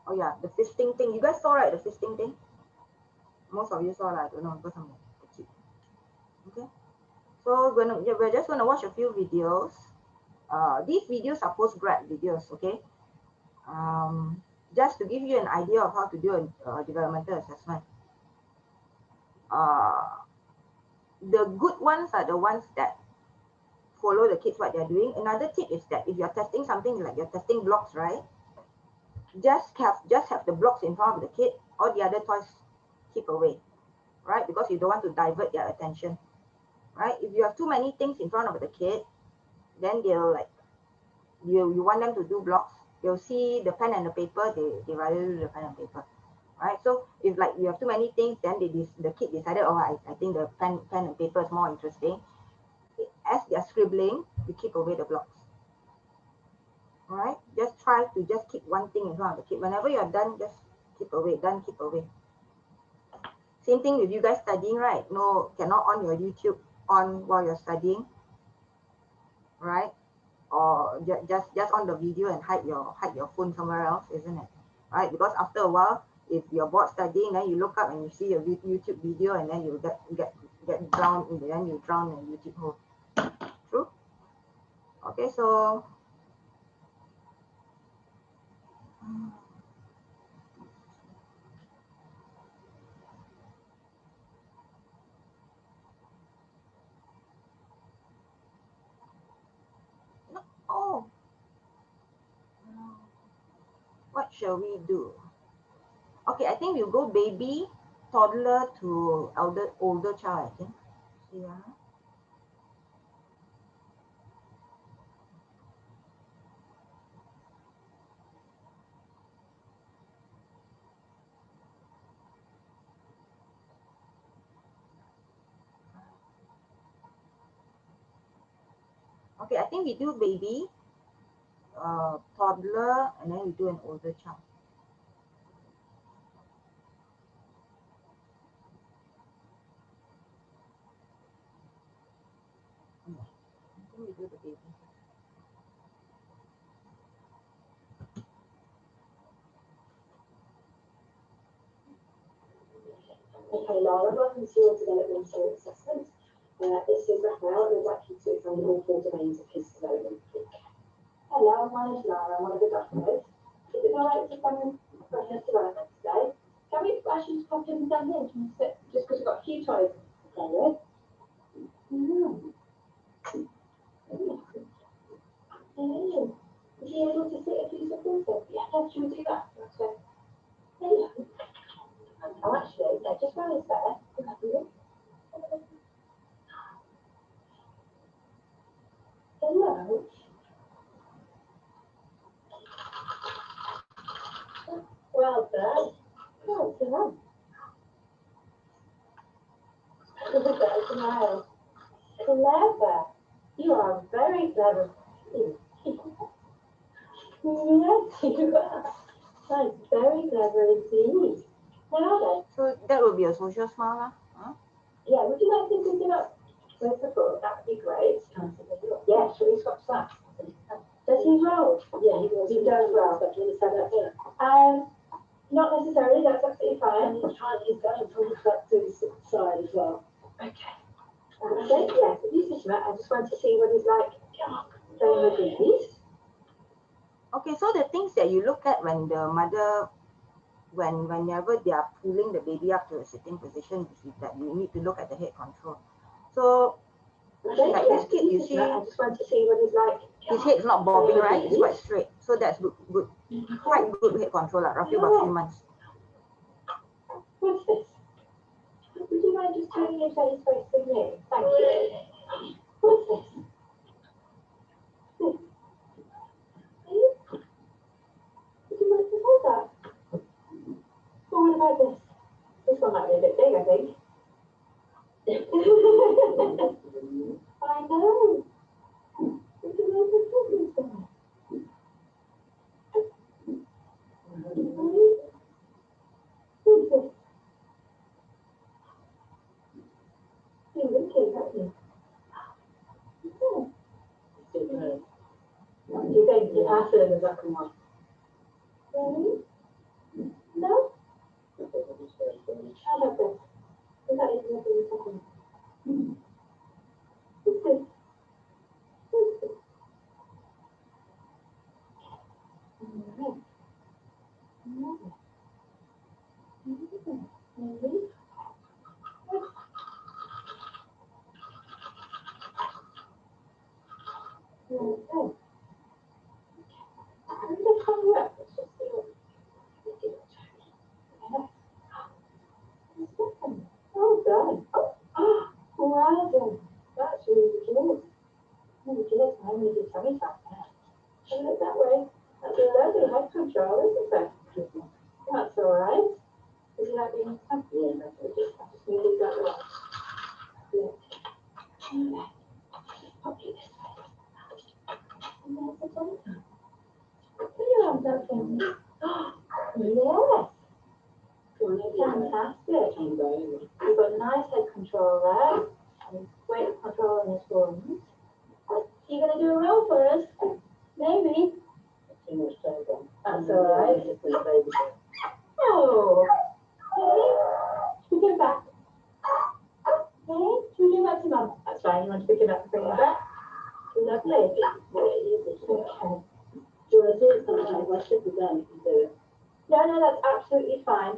Oh yeah, the fisting thing. You guys saw, right, the fisting thing? Most of you saw, I don't know, because I'm a kid. Okay, so we're just gonna watch a few videos. These videos are post-grad videos, okay? Just to give you an idea of how to do a developmental assessment. The good ones are the ones that follow the kids what they're doing. Another tip is that if you're testing something like you're testing blocks, right? Just have the blocks in front of the kid, all the other toys keep away, right? Because you don't want to divert their attention, right? If you have too many things in front of the kid, then they'll like, you want them to do blocks, they'll see the pen and the paper, they rather do the pen and paper, right? So if like you have too many things, then the kid decided, oh, I think the pen and paper is more interesting. As they're scribbling, you keep away the blocks. All right, just try to just keep one thing in front of the kid. Whenever you're done, just keep away, keep away. Same thing with you guys studying, right? No, cannot on your YouTube on while you're studying, right? Or just on the video and hide your phone somewhere else, isn't it? Right? Because after a while, if you're bored studying, then you look up and you see a YouTube video, and then you get drowned in the end, you drown in YouTube hole. True? Okay, so oh, what shall we do? Okay, I think we'll go baby, toddler to older child, I think. Yeah. Okay, I think we do baby, toddler, and then we do an older child. Yeah, I think we do the baby. Okay, Laura, welcome to your developmental assessment. This is Raphael, and I'd like you to examine all 4 domains of his development. Hello, my name is Laura, I'm one of the doctors. Is it alright to examine his development today? Can we actually just pop him down here? Can you sit? Just because we've got a few toys to play with. Is he able to sit if he's supported? Yeah, should we do that? Okay. Hello. Oh, actually, yeah, just while he's there, hello. Well done. Well done. Smile. Clever. You are very clever. Yes, you are. That's very clever indeed. Now then. So that would be a social smile, lah. Huh? Yeah, would you like to pick it up with the foot? That would be great. Yeah, shall we swap that? Does he roll? Yeah, he does roll. But do you understand that here? Not necessarily, that's absolutely fine. He's going from the front to the side as well. Okay. Okay, yes, if you sit I just want to see what he's like playing with babies. Okay, so the things that you look at when the mother, whenever they are pulling the baby up to a sitting position, is that you need to look at the head control. So, okay, like this kid, you see, I just want to see what he's like. His head's not bobbing, right? It's quite straight. So that's good. Quite good head control, like roughly about 3 months. What's this? Would you mind just turning your face facing me? Thank you. What's this? Would you like to hold that? Or what about this? This one might be a bit big, I think. I know. Would you like to hold this one? What's this? You're winking, aren't you? Do you think you have to in the second one? Really? No? How about this? Is that even up in the second one? What's this? What's this? Alright. Maybe? Okay. I'm just coming up. Let's just see what we do. Well done. Oh, well done. That's really good. Really good. I'm going to do tummy tap now. Turn it that way. That's a lovely head control, isn't it? That's all right. Would you like being happy? Yeah, I just need to go away. Yeah. Pop you this way. And there's the tummy tap. Put your arms up for me. Yes. Fantastic. You've got nice head control there. And great control in his forms. Are you going to do a roll for us? Maybe. That's all right. No. Okay. Pick him back. Okay. Should we do that to Mum? That's fine. You want to pick him up and bring him back? Lovely. Okay. Do you want to do it sometimes? I should be done if you do it. No, that's absolutely fine.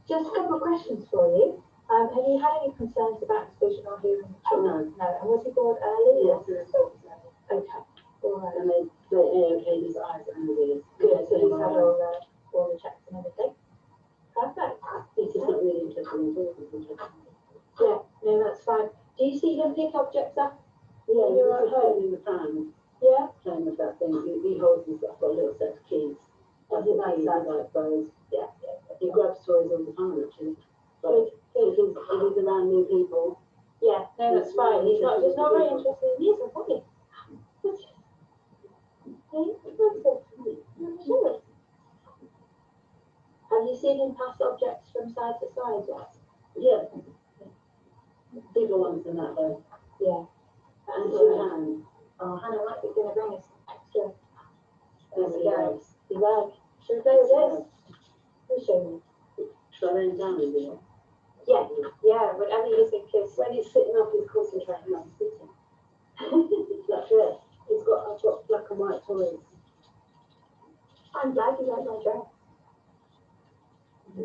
Just a couple of questions for you. Have you had any concerns about vision or hearing? No. No. And was he born early? Yes, he was born early. Okay. All right. And they okay, his eyes and his ears. Good. So he's had all the checks and everything. Perfect. He's just not really interested in talking. Yeah. No, that's fine. Do you see him pick objects up? Yeah, you're at home in the pram. Yeah. Playing with that thing. He holds his got a little set of keys. Does he like that? Like those? Yeah. He grabs toys all the time, actually. But if he's around new people. Yeah, no, that's fine. He's not just not very interested in music, is he? Have you seen him pass objects from side to side yet? Yeah. Bigger ones than that though. Yeah. And two hands. Oh, Hannah might be going to bring us extra. There's the legs. The leg. Should we play with this? Who's showing me? Shall I lay down with you? Yeah, whatever you think is. When he's sitting up, he's concentrating on sitting. That's it. I've got black and white toys. I'm glad you like my dress. So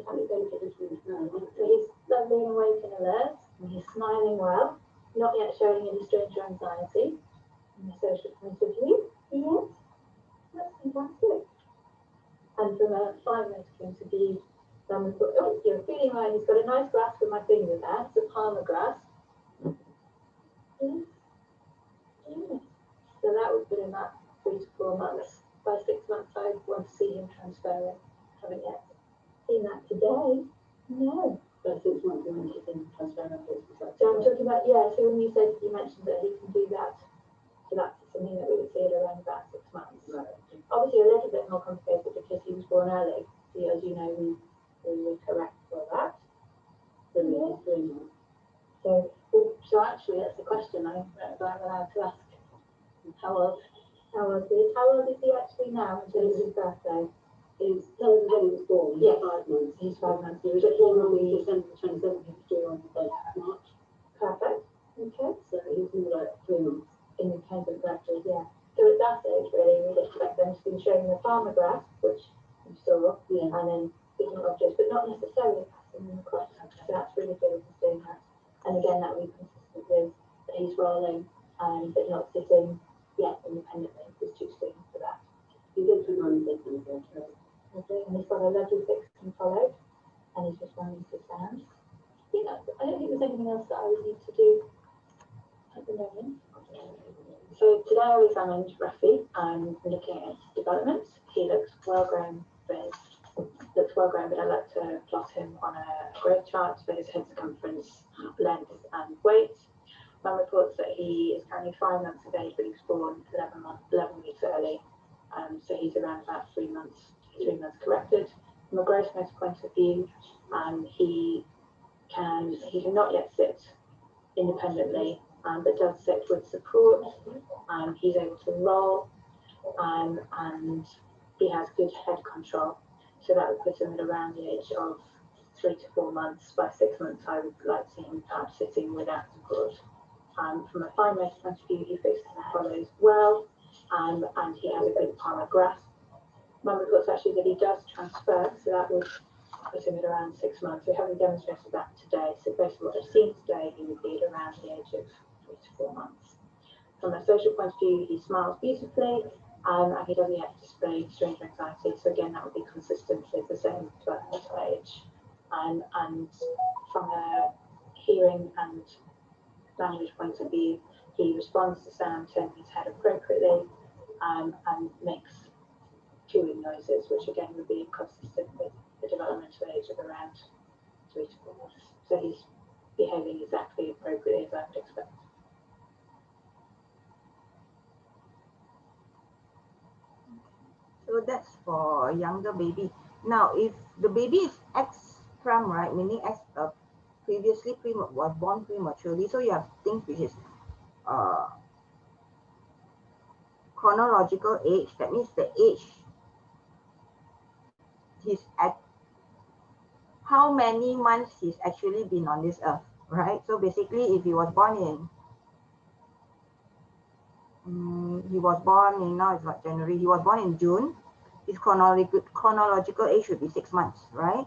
he's lovely and awake and alert, and he's smiling well, not yet showing any strange or anxiety from a social point of view. Yes, that's fantastic. And from a fine-motor point of view, you're feeling right. He's got a nice grasp of my finger there. It's a palmar grasp. Yes. Yes. So that would put him at 3 to 4 months. By 6 months, I want to see him transferring. Haven't yet seen that today. No. By 6 months, we want to see him transferring. So I'm talking about, so when you mentioned that he can do that, so that's something that we would see at around about 6 months. Right. Obviously, a little bit more complicated because he was born early. So as you know, we were correct for that. So yeah. 3 months. So actually, that's the question I'm allowed to ask. How old is he actually now until his birthday? Tell us when he was born. Yes. 5 months. He's 5 months. He was born on the December 27th. He was due on the 1st of March. Perfect. Okay. So he's more like 3 months. Independent graduate, yeah. So at that age, really, we'd expect them to be showing the palmar grasp, which you saw, and then picking objects, but not necessarily passing them across. So that's really good if he's doing that. And again, that would be consistent with that he's rolling, but not sitting yet independently. It's too soon for that. He did put on this and and he's got a lovely fix and followed, and he's just wanting to stand. I don't think there's anything else that I would need to do at the moment. So today I examined Rafi and looking at his development. He looks well grown, but I'd like to plot him on a growth chart for his head circumference, length, and weight. Mum reports that he is currently 5 months of age, but he was born 11 weeks early. So he's around about 3 months corrected. From a gross motor point of view, he cannot yet sit independently, but does sit with support. He's able to roll, and he has good head control. So that would put him at around the age of 3 to 4 months. By 6 months, I would like to see him sitting without support. From a fine motor point of view, he fixes and follows well, and he has a good palmar grasp. Mum reports actually that he does transfer, so that would put him at around 6 months. We haven't demonstrated that today, so based on what I've seen today, he would be at around the age of 3 to 4 months. From a social point of view, he smiles beautifully, and he doesn't yet display strange anxiety. So again, that would be consistent with the same developmental age. And from a hearing and language point of view, he responds to sound, turning his head appropriately, and makes cooing noises, which again would be consistent with the developmental age of around 3 to 4 months. So he's behaving exactly appropriately as I would expect. So that's for a younger baby. Now, if the baby is ex-pram, right, meaning previously was born prematurely, so you have things which is chronological age. That means the age he's at how many months he's actually been on this earth, right? So basically, if he was born in, now it's not January, he was born in June, his chronological age should be 6 months, right?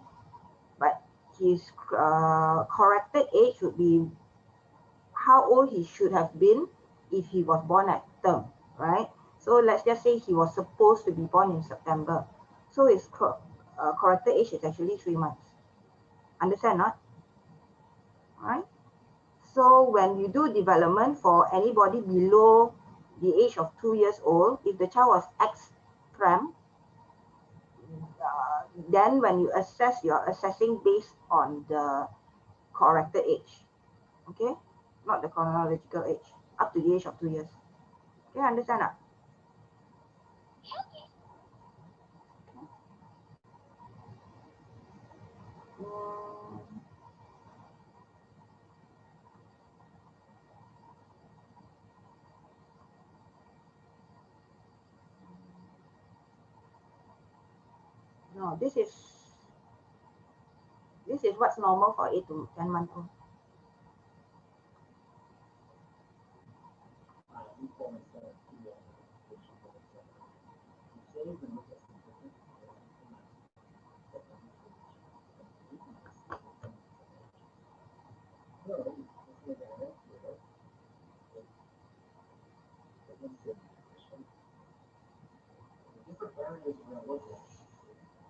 But his corrected age would be how old he should have been if he was born at term, right? So let's just say he was supposed to be born in September. So his corrected age is actually 3 months. Understand, not? Right? So when you do development for anybody below the age of 2 years old, if the child was X-prem, then when you assess, you're assessing based on the corrected age, okay? Not the chronological age, up to the age of 2 years. Okay, understand that? No, this is what's normal for 8 to 10 month old.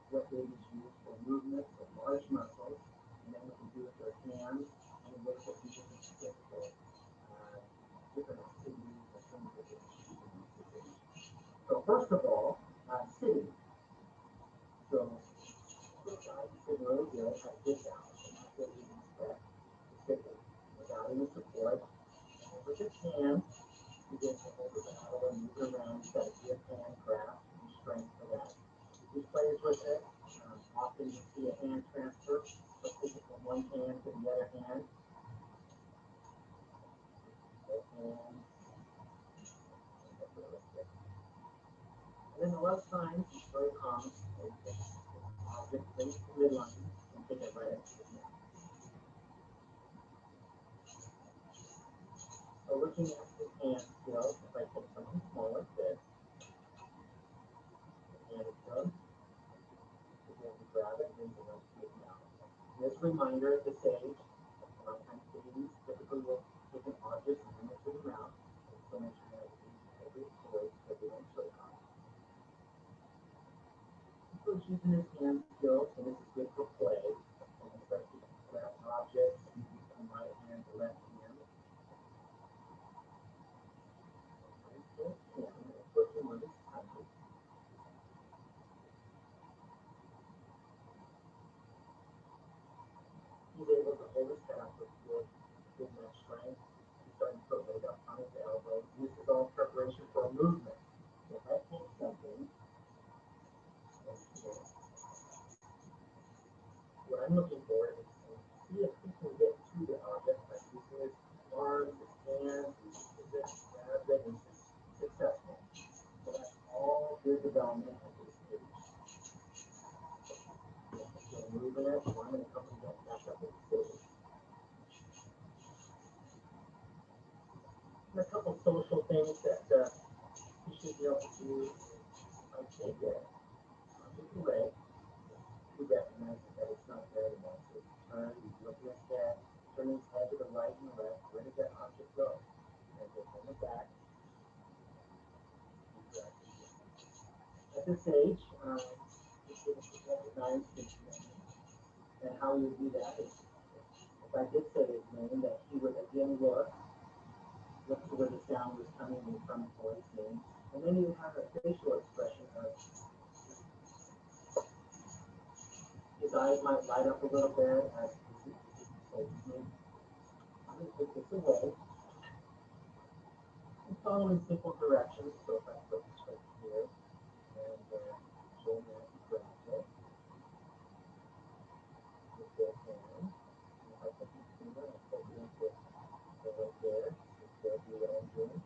What babies use for movement of large muscles, and then what we do with their hands, and what we do with different activities or things that they do. So first of all, sitting. So sit really good, try to get down, and that's what we expect to sit without any support. And with your hands, you get to hold the paddle and move around, you gotta give hand grasp and strength for that. He plays with it. Often you see a hand transfer, but take it from one hand to the other hand. And then the left side is very common. Object place the midline and take it right into the neck. So looking at his hand skills, if I take something small like this, the hand is done. Again, we grab it and then we don't see it now. Just a reminder at this age, a lot of times babies typically will take an object and bring it to the mouth. So make sure that every toy that they don't choke on. So he's using his hand skills, and this is good for play. And especially grab objects from right hand to left hand. He's able to hold his staff with good enough strength. He's starting to put weight up on his elbow. This is all preparation for a movement. So if I take something, what I'm looking for is to see if he can get to the object by using his arms, his hands, his grabs it, and he's successful. So that's all good development at this stage. So moving it, one and a couple of back up and sitting. And a couple social things that you should be able to do. I take it, take the leg. He recognizes that it's not there anymore. So turn, look at his head, turn his head to the right and the left. Where did that object go? And go from the back. At this age, you should recognize his name. And how you do that is, if I did say his name, that he would again look to where the sound was coming from for his name. And then you have a facial expression of his eyes might light up a little bit as he says his name. I'm going to take this away and follow in simple directions. So if I put this right here and show that he grabs it with both hands. And if I put this finger, I put it into right there. They'll do what I'm doing.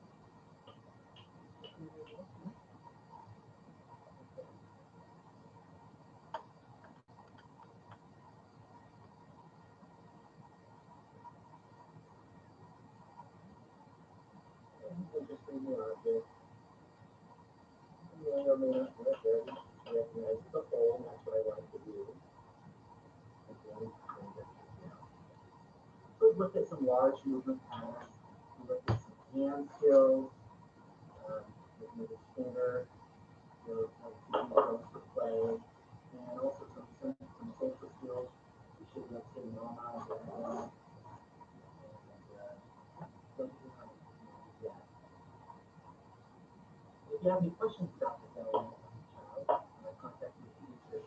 Look at some large movement patterns. Look at some hand skills. Looking at his finger. Like to play, and also some social skills. You should be able to normalize that. If you have any questions about the developmental child, contact your teacher.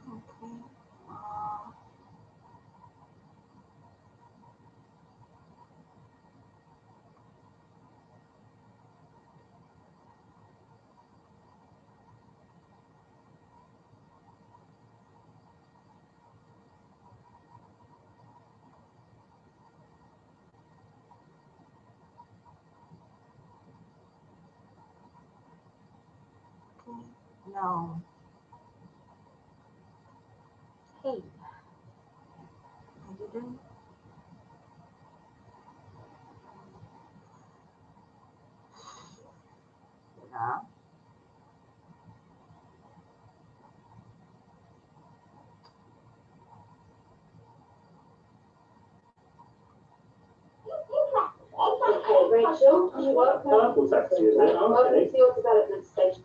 Okay. Now, hey, I didn't. Yeah. Okay, Rachel, welcome to your development station.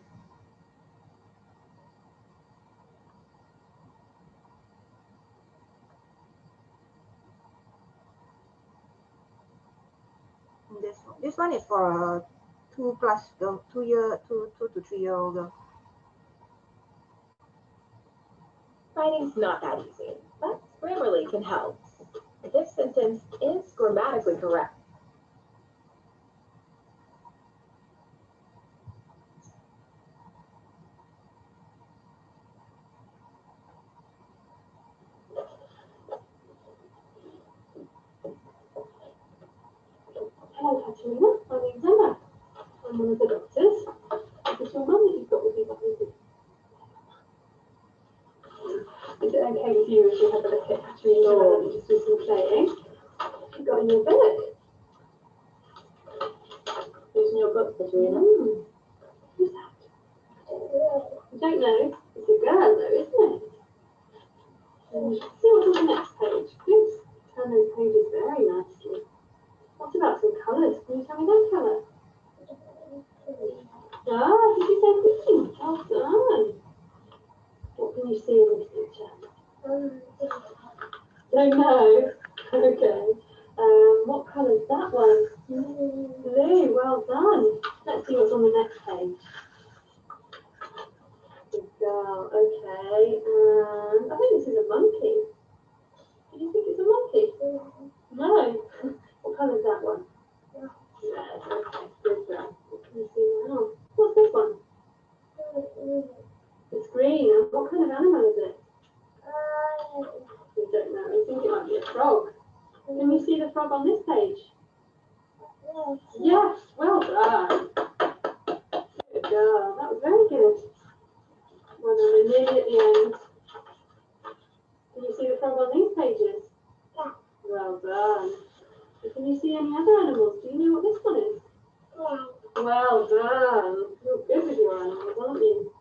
This one is for a 2+ girl, 2 to 3 year old girl. Writing's not that easy, but Grammarly can help. This sentence is grammatically correct. Hello, Katerina. My name's Emma. I'm one of the doctors. Is this your mum that you've got with you behind you? Is it okay with you if you have a look at Katerina and just do some playing? What have you got in your book? Who's in your book, Katerina? Who's that? I don't know. It's a girl, though, isn't it? See what's on the next page. Good. Turn those pages very nicely. What about some colours? Can you tell me that colour? Ah, did you say green? Well done. What can you see in this picture? Don't know. Okay. What colour is that one? Blue. Well done. Let's see what's on the next page. Good girl. Okay. I think this is a monkey. Do you think it's a monkey? No. What colour is that one? Red. Okay. Good girl. What can you see now? What's this one? It's green. And what kind of animal is it? You don't know. You think it might be a frog. Can you see the frog on this page? Yes. Well done. Good girl. That was very good. Well done. We're nearly at the end. Can you see the frog on these pages? Yeah. Well done. Can you see any other animals? Do you know what this one is? Yeah. Well done. You're good with your animals, aren't you?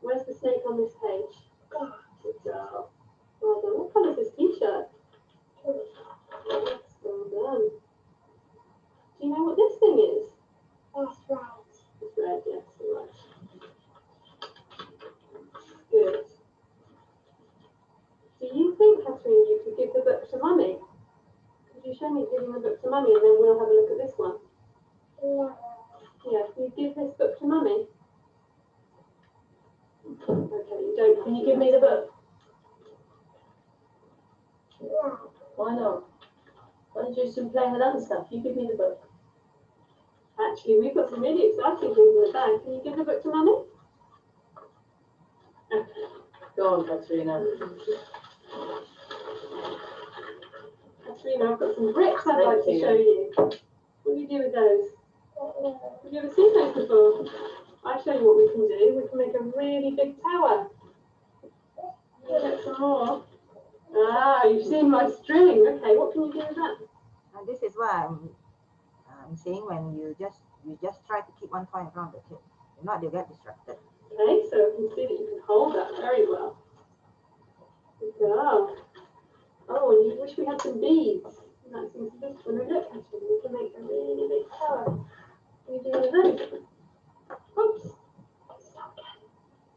Where's the snake on this page? Yeah. Good girl. Well done. What colour is this t-shirt? Yes, well done. Do you know what this thing is? That's right. It's red, yes, all right. Good. Do you think, Catherine, you could give the book to Mummy? Could you show me giving the book to Mummy and then we'll have a look at this one? Yeah. Yeah, can you give this book to Mummy? Okay, you don't. Can you give me the book? Yeah. Why not? Why don't you do some playing with other stuff? You give me the book. Actually, we've got some really exciting things in the bag. Can you give the book to Mummy? Okay. Go on, Katerina. Katerina, I've got some bricks I'd like to show you. What do you do with those? Have you ever seen those before? I'll show you what we can do. We can make a really big tower. Get some more. Ah, you've seen my string. Okay, what can you do with that? This is what I'm saying when you just try to keep one toy in front of the kid. If not, they'll get distracted. Okay, so I can see that you can hold that very well. Good girl. Oh, and you wish we had some beads. That's into this one. And look, actually, we can make a really big tower. Can you do one of those? Oops. Stop again.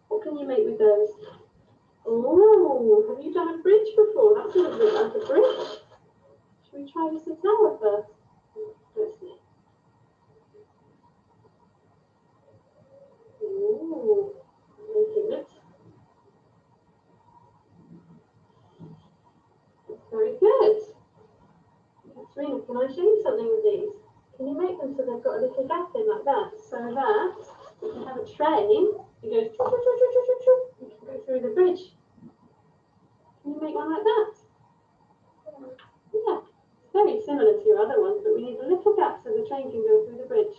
What can you make with those? Oh, have you done a bridge before? That doesn't look like a bridge. Should we try just a tower first? Let's see. Ooh, making it. That's very good. Serena, can I show you something with these? Can you make them so they've got a little gap in like that? So that you can have a train, it goes choo, choo, choo, choo, choo, choo, choo. You can go through the bridge. Can you make one like that? Yeah, it's very similar to your other ones, but we need a little gap so the train can go through the bridge.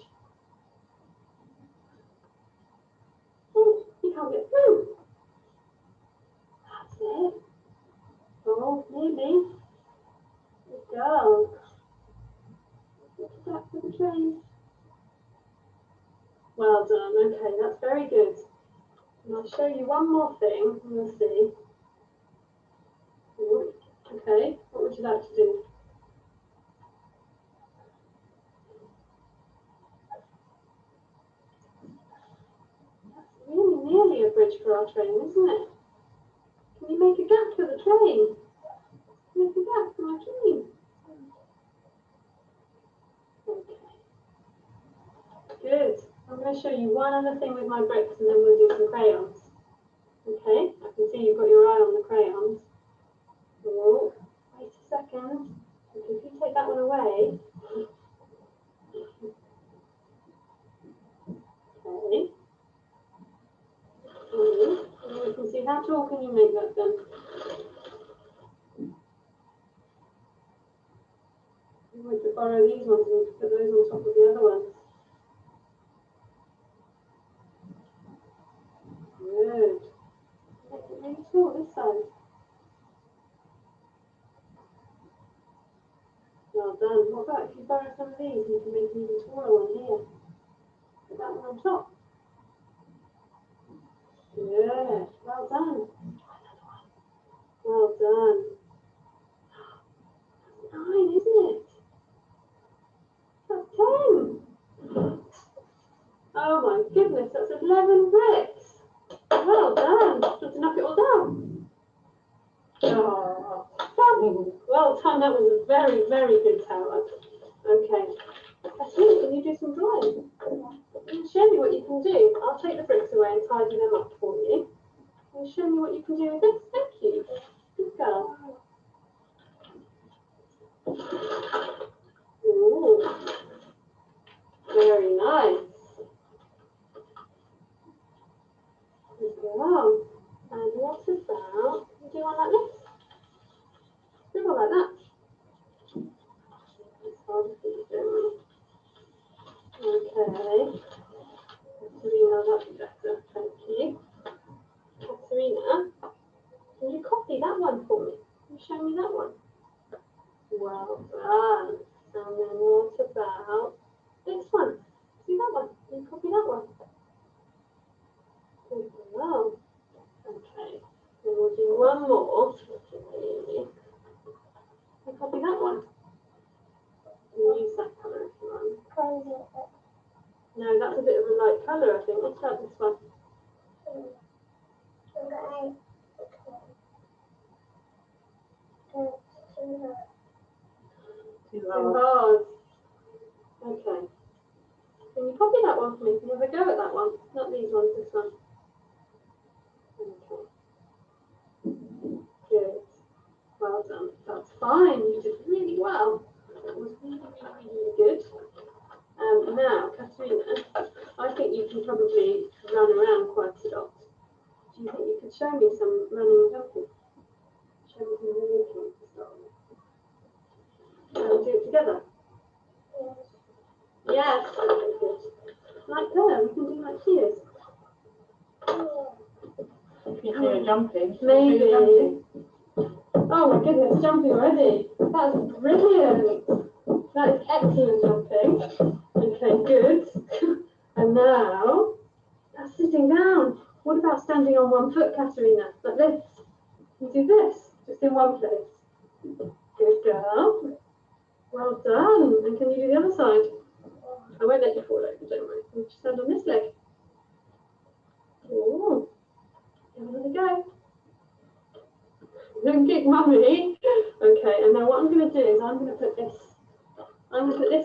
Oh, you can't get through. That's it. Oh, nearly. Good girl. Little gap for the train. Well done. Okay, that's very good. And I'll show you one more thing, and we'll see. Ooh, okay, what would you like to do? That's really nearly a bridge for our train, isn't it? Can you make a gap for the train? Make a gap for our train. Okay. Good. I'm going to show you one other thing with my bricks and then we'll do some crayons. Okay, I can see you've got your eye on the crayons. Oh, wait a second. If you take that one away. Okay. And we can see how tall can you make that then? I'm going to borrow these ones and put those on top of the other ones. Good. Make it really tall this side. Well done. What about if you borrow some of these and you can make an even taller one here? Put that one on top. Good. Well done. Well done. 9, isn't it? That's 10. Oh my goodness, that's 11 bricks. Well done. Just to knock it all down. Oh, well done. That was a very, very good tower. Okay. Actually, can you do some drawing? Can you show me what you can do? I'll take the bricks away and tidy them up for you. Can you show me what you can do with this? Thank you. Good girl. Ooh. Very nice. Good girl. And what about, can you do one like this? Scribble like that. It's hard to see, don't we? Okay. Katerina, that'd be better. Thank you. Katerina, can you copy that one for me? Can you show me that one? Well done. And then what about this one? See that one? Can you copy that one? Good girl. Okay. Then we'll do one more. Can you copy that one? You can use that colour if you want. No, that's a bit of a light colour, I think. Let's try this one. Too hard. Okay. Can you copy that one for me? Can you have a go at that one? Not these ones, this one. Okay. Good. Well done. That's fine. You did really well. That was really, really, really good. Now, Katerina, I think you can probably run around quite a lot. Do you think you could show me some running and jumping? Show me some walking to start with. Can we do it together? Yes. Okay, good. Like there, we can do like here. If you're jumping, Maybe. Jumping. Oh my goodness, jumping already. That's brilliant. That is excellent jumping. Okay, good. And now, that's sitting down. What about standing on one foot, Katerina? Like this. You do this, just in one place. Good girl. Well done. And can you do the other side? I won't let you fall over, don't worry. You just stand on this leg. Oh, give it a go. Don't kick mummy. Okay, and now what I'm going to do is I'm going to put this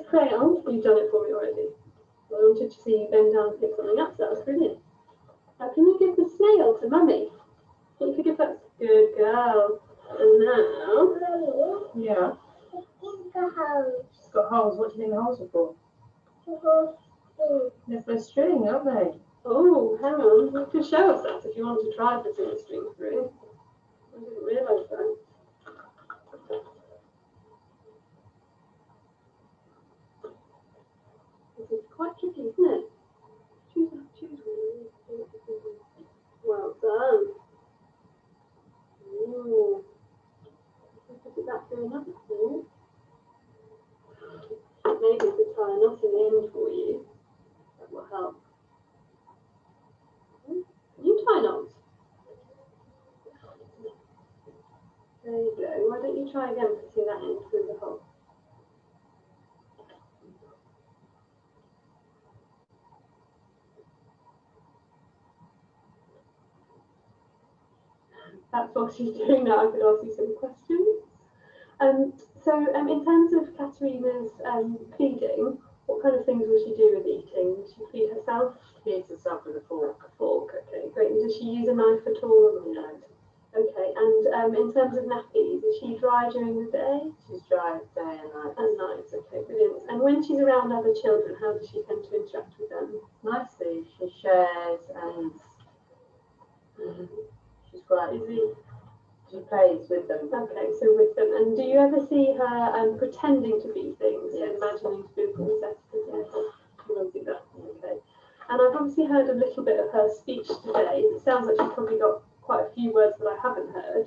crayon. You've done it for me already. I wanted to see you bend down and pick something up, so that was brilliant. Now, can you give the snail to mummy? You could give that. Good girl. And now. Yeah. It's got holes. It's got holes. What do you think the holes are for? They're for a string, aren't they? Oh, hang on. You can show us that if you want to try putting a string through. I didn't realise that. This is quite tricky, isn't it? Choose one. Well done. Ooh. Put it back through another thing. Maybe we could tie a knot in the end for you. That will help. You tie knots. There you go. Why don't you try again putting that end through the hole? That's what she's doing now. I could ask you some questions. In terms of Katerina's feeding, what kind of things will she do with eating? Will she feed herself? She feeds herself with a fork. A fork, okay, great. And does she use a knife at all? No. Okay, and in terms of nappies, is she dry during the day? She's dry day and night. And nights, okay, brilliant. And when she's around other children, how does she tend to interact with them? Nicely. She shares and she's quite easy. She plays with them. Okay, so with them. And do you ever see her pretending to be things? Yes. So imagining to be a princess, for example? You will do that, okay. And I've obviously heard a little bit of her speech today. It sounds like she's probably got quite a few words that I haven't heard.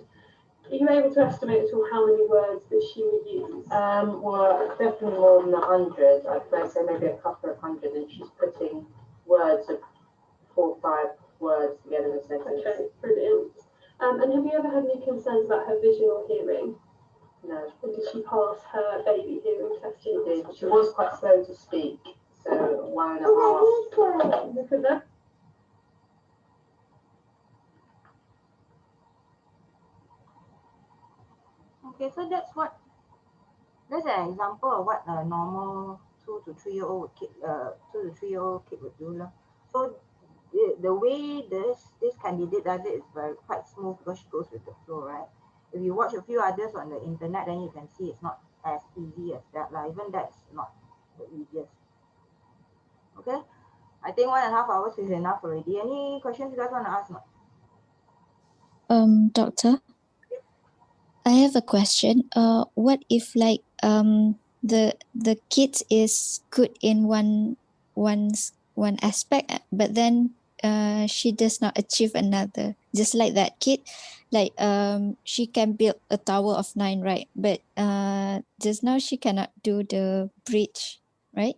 Are you able to estimate at all how many words that she would use? Well, definitely more than 100. I'd say maybe a couple of hundred, and she's putting words of 4 or 5 words together in a sentence. Okay, brilliant. And have you ever had any concerns about her vision or hearing? No. Or did she pass her baby hearing test? She did. She was quite slow to speak, so 1.5. Look at that. Okay, so that's an example of what a normal 2 to 3 year old kid, 2 to 3 year old kid would do. So the way this candidate does it is quite smooth because she goes with the flow, right? If you watch a few others on the internet, then you can see it's not as easy as that. Even that's not the easiest. Okay, I think 1.5 hours is enough already. Any questions you guys want to ask? Doctor, I have a question. What if the kid is good in one aspect, but then she does not achieve another, just like that kid, she can build a tower of 9, right? But just now she cannot do the bridge, right?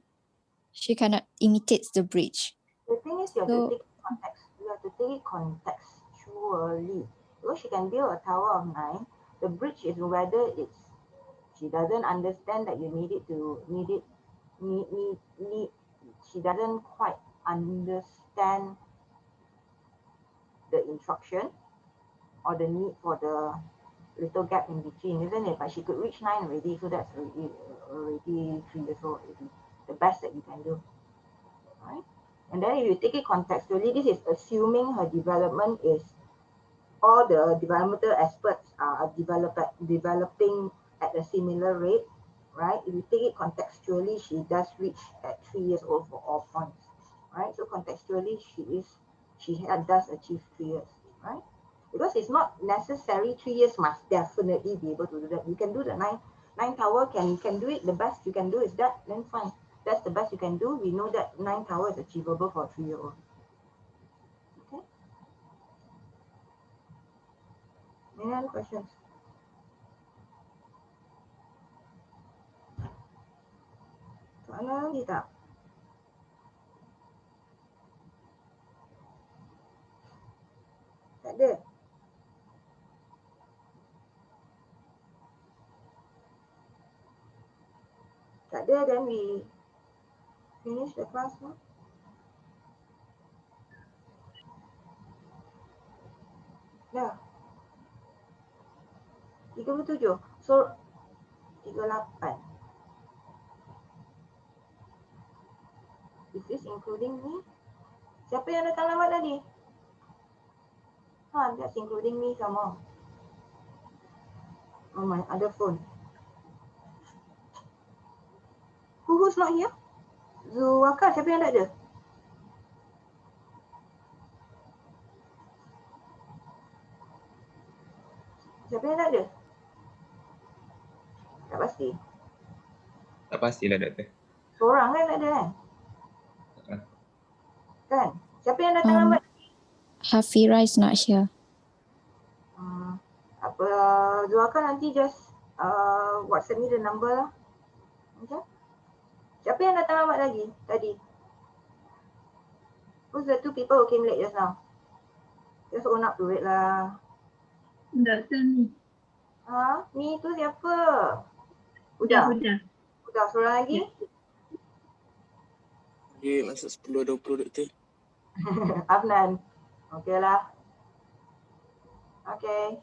She cannot imitate the bridge. The thing is, you have to take context. You have to take it contextually. Because she can build a tower of 9. The bridge is whether she doesn't understand that you she doesn't quite understand the instruction or the need for the little gap in between, isn't it? But she could reach 9 already, so that's already 3 years old already. The best that you can do, right? And then if you take it contextually, this is assuming her development is all the developmental aspects are developing at a similar rate, right? If you take it contextually, she does reach at 3 years old for all points, right? So contextually, she does achieve 3 years, right? Because it's not necessary 3 years must definitely be able to do that. You can do the nine tower, can do it. The best you can do is that, then fine. That's the best you can do. We know that 9 tower is achievable for a 3-year-old. Okay. Any other questions? tak? Tak ada. Tak ada, then we finish the class now. Dah. 37. So 38. Is this including me? Siapa yang datang lambat tadi? That's including me sama. Oh my other phone. Who's not here? Zuwaka, siapa yang tak ada? Siapa yang tak ada? Tak pasti. Tak pastilah doktor. Seorang kan tak ada kan? Ah. Kan? Siapa yang datang lambat? Hafira is not here. Apa Zuwaka nanti just WhatsApp me the number lah. Okay? Siapa yang datang lambat lagi tadi? Who's the 2 people who came late just now? Just own up to it lah. Dr. ni. Ni tu siapa? Udah. Udah, seorang lagi? Dia masuk 10-20 doktor. Afnan. Okay lah. Okay.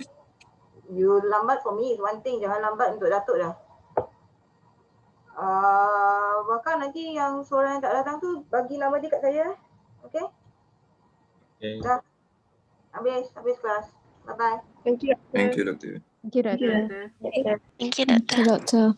You lambat for me is one thing. Jangan lambat untuk Datuk dah. Bahkan nanti yang seorang yang tak datang tu bagi nama dia kat saya. Okay? Okay. Dah. Habis kelas. Bye-bye. Thank you. Thank you, Doctor. Thank you, doktor. Thank you, Doctor.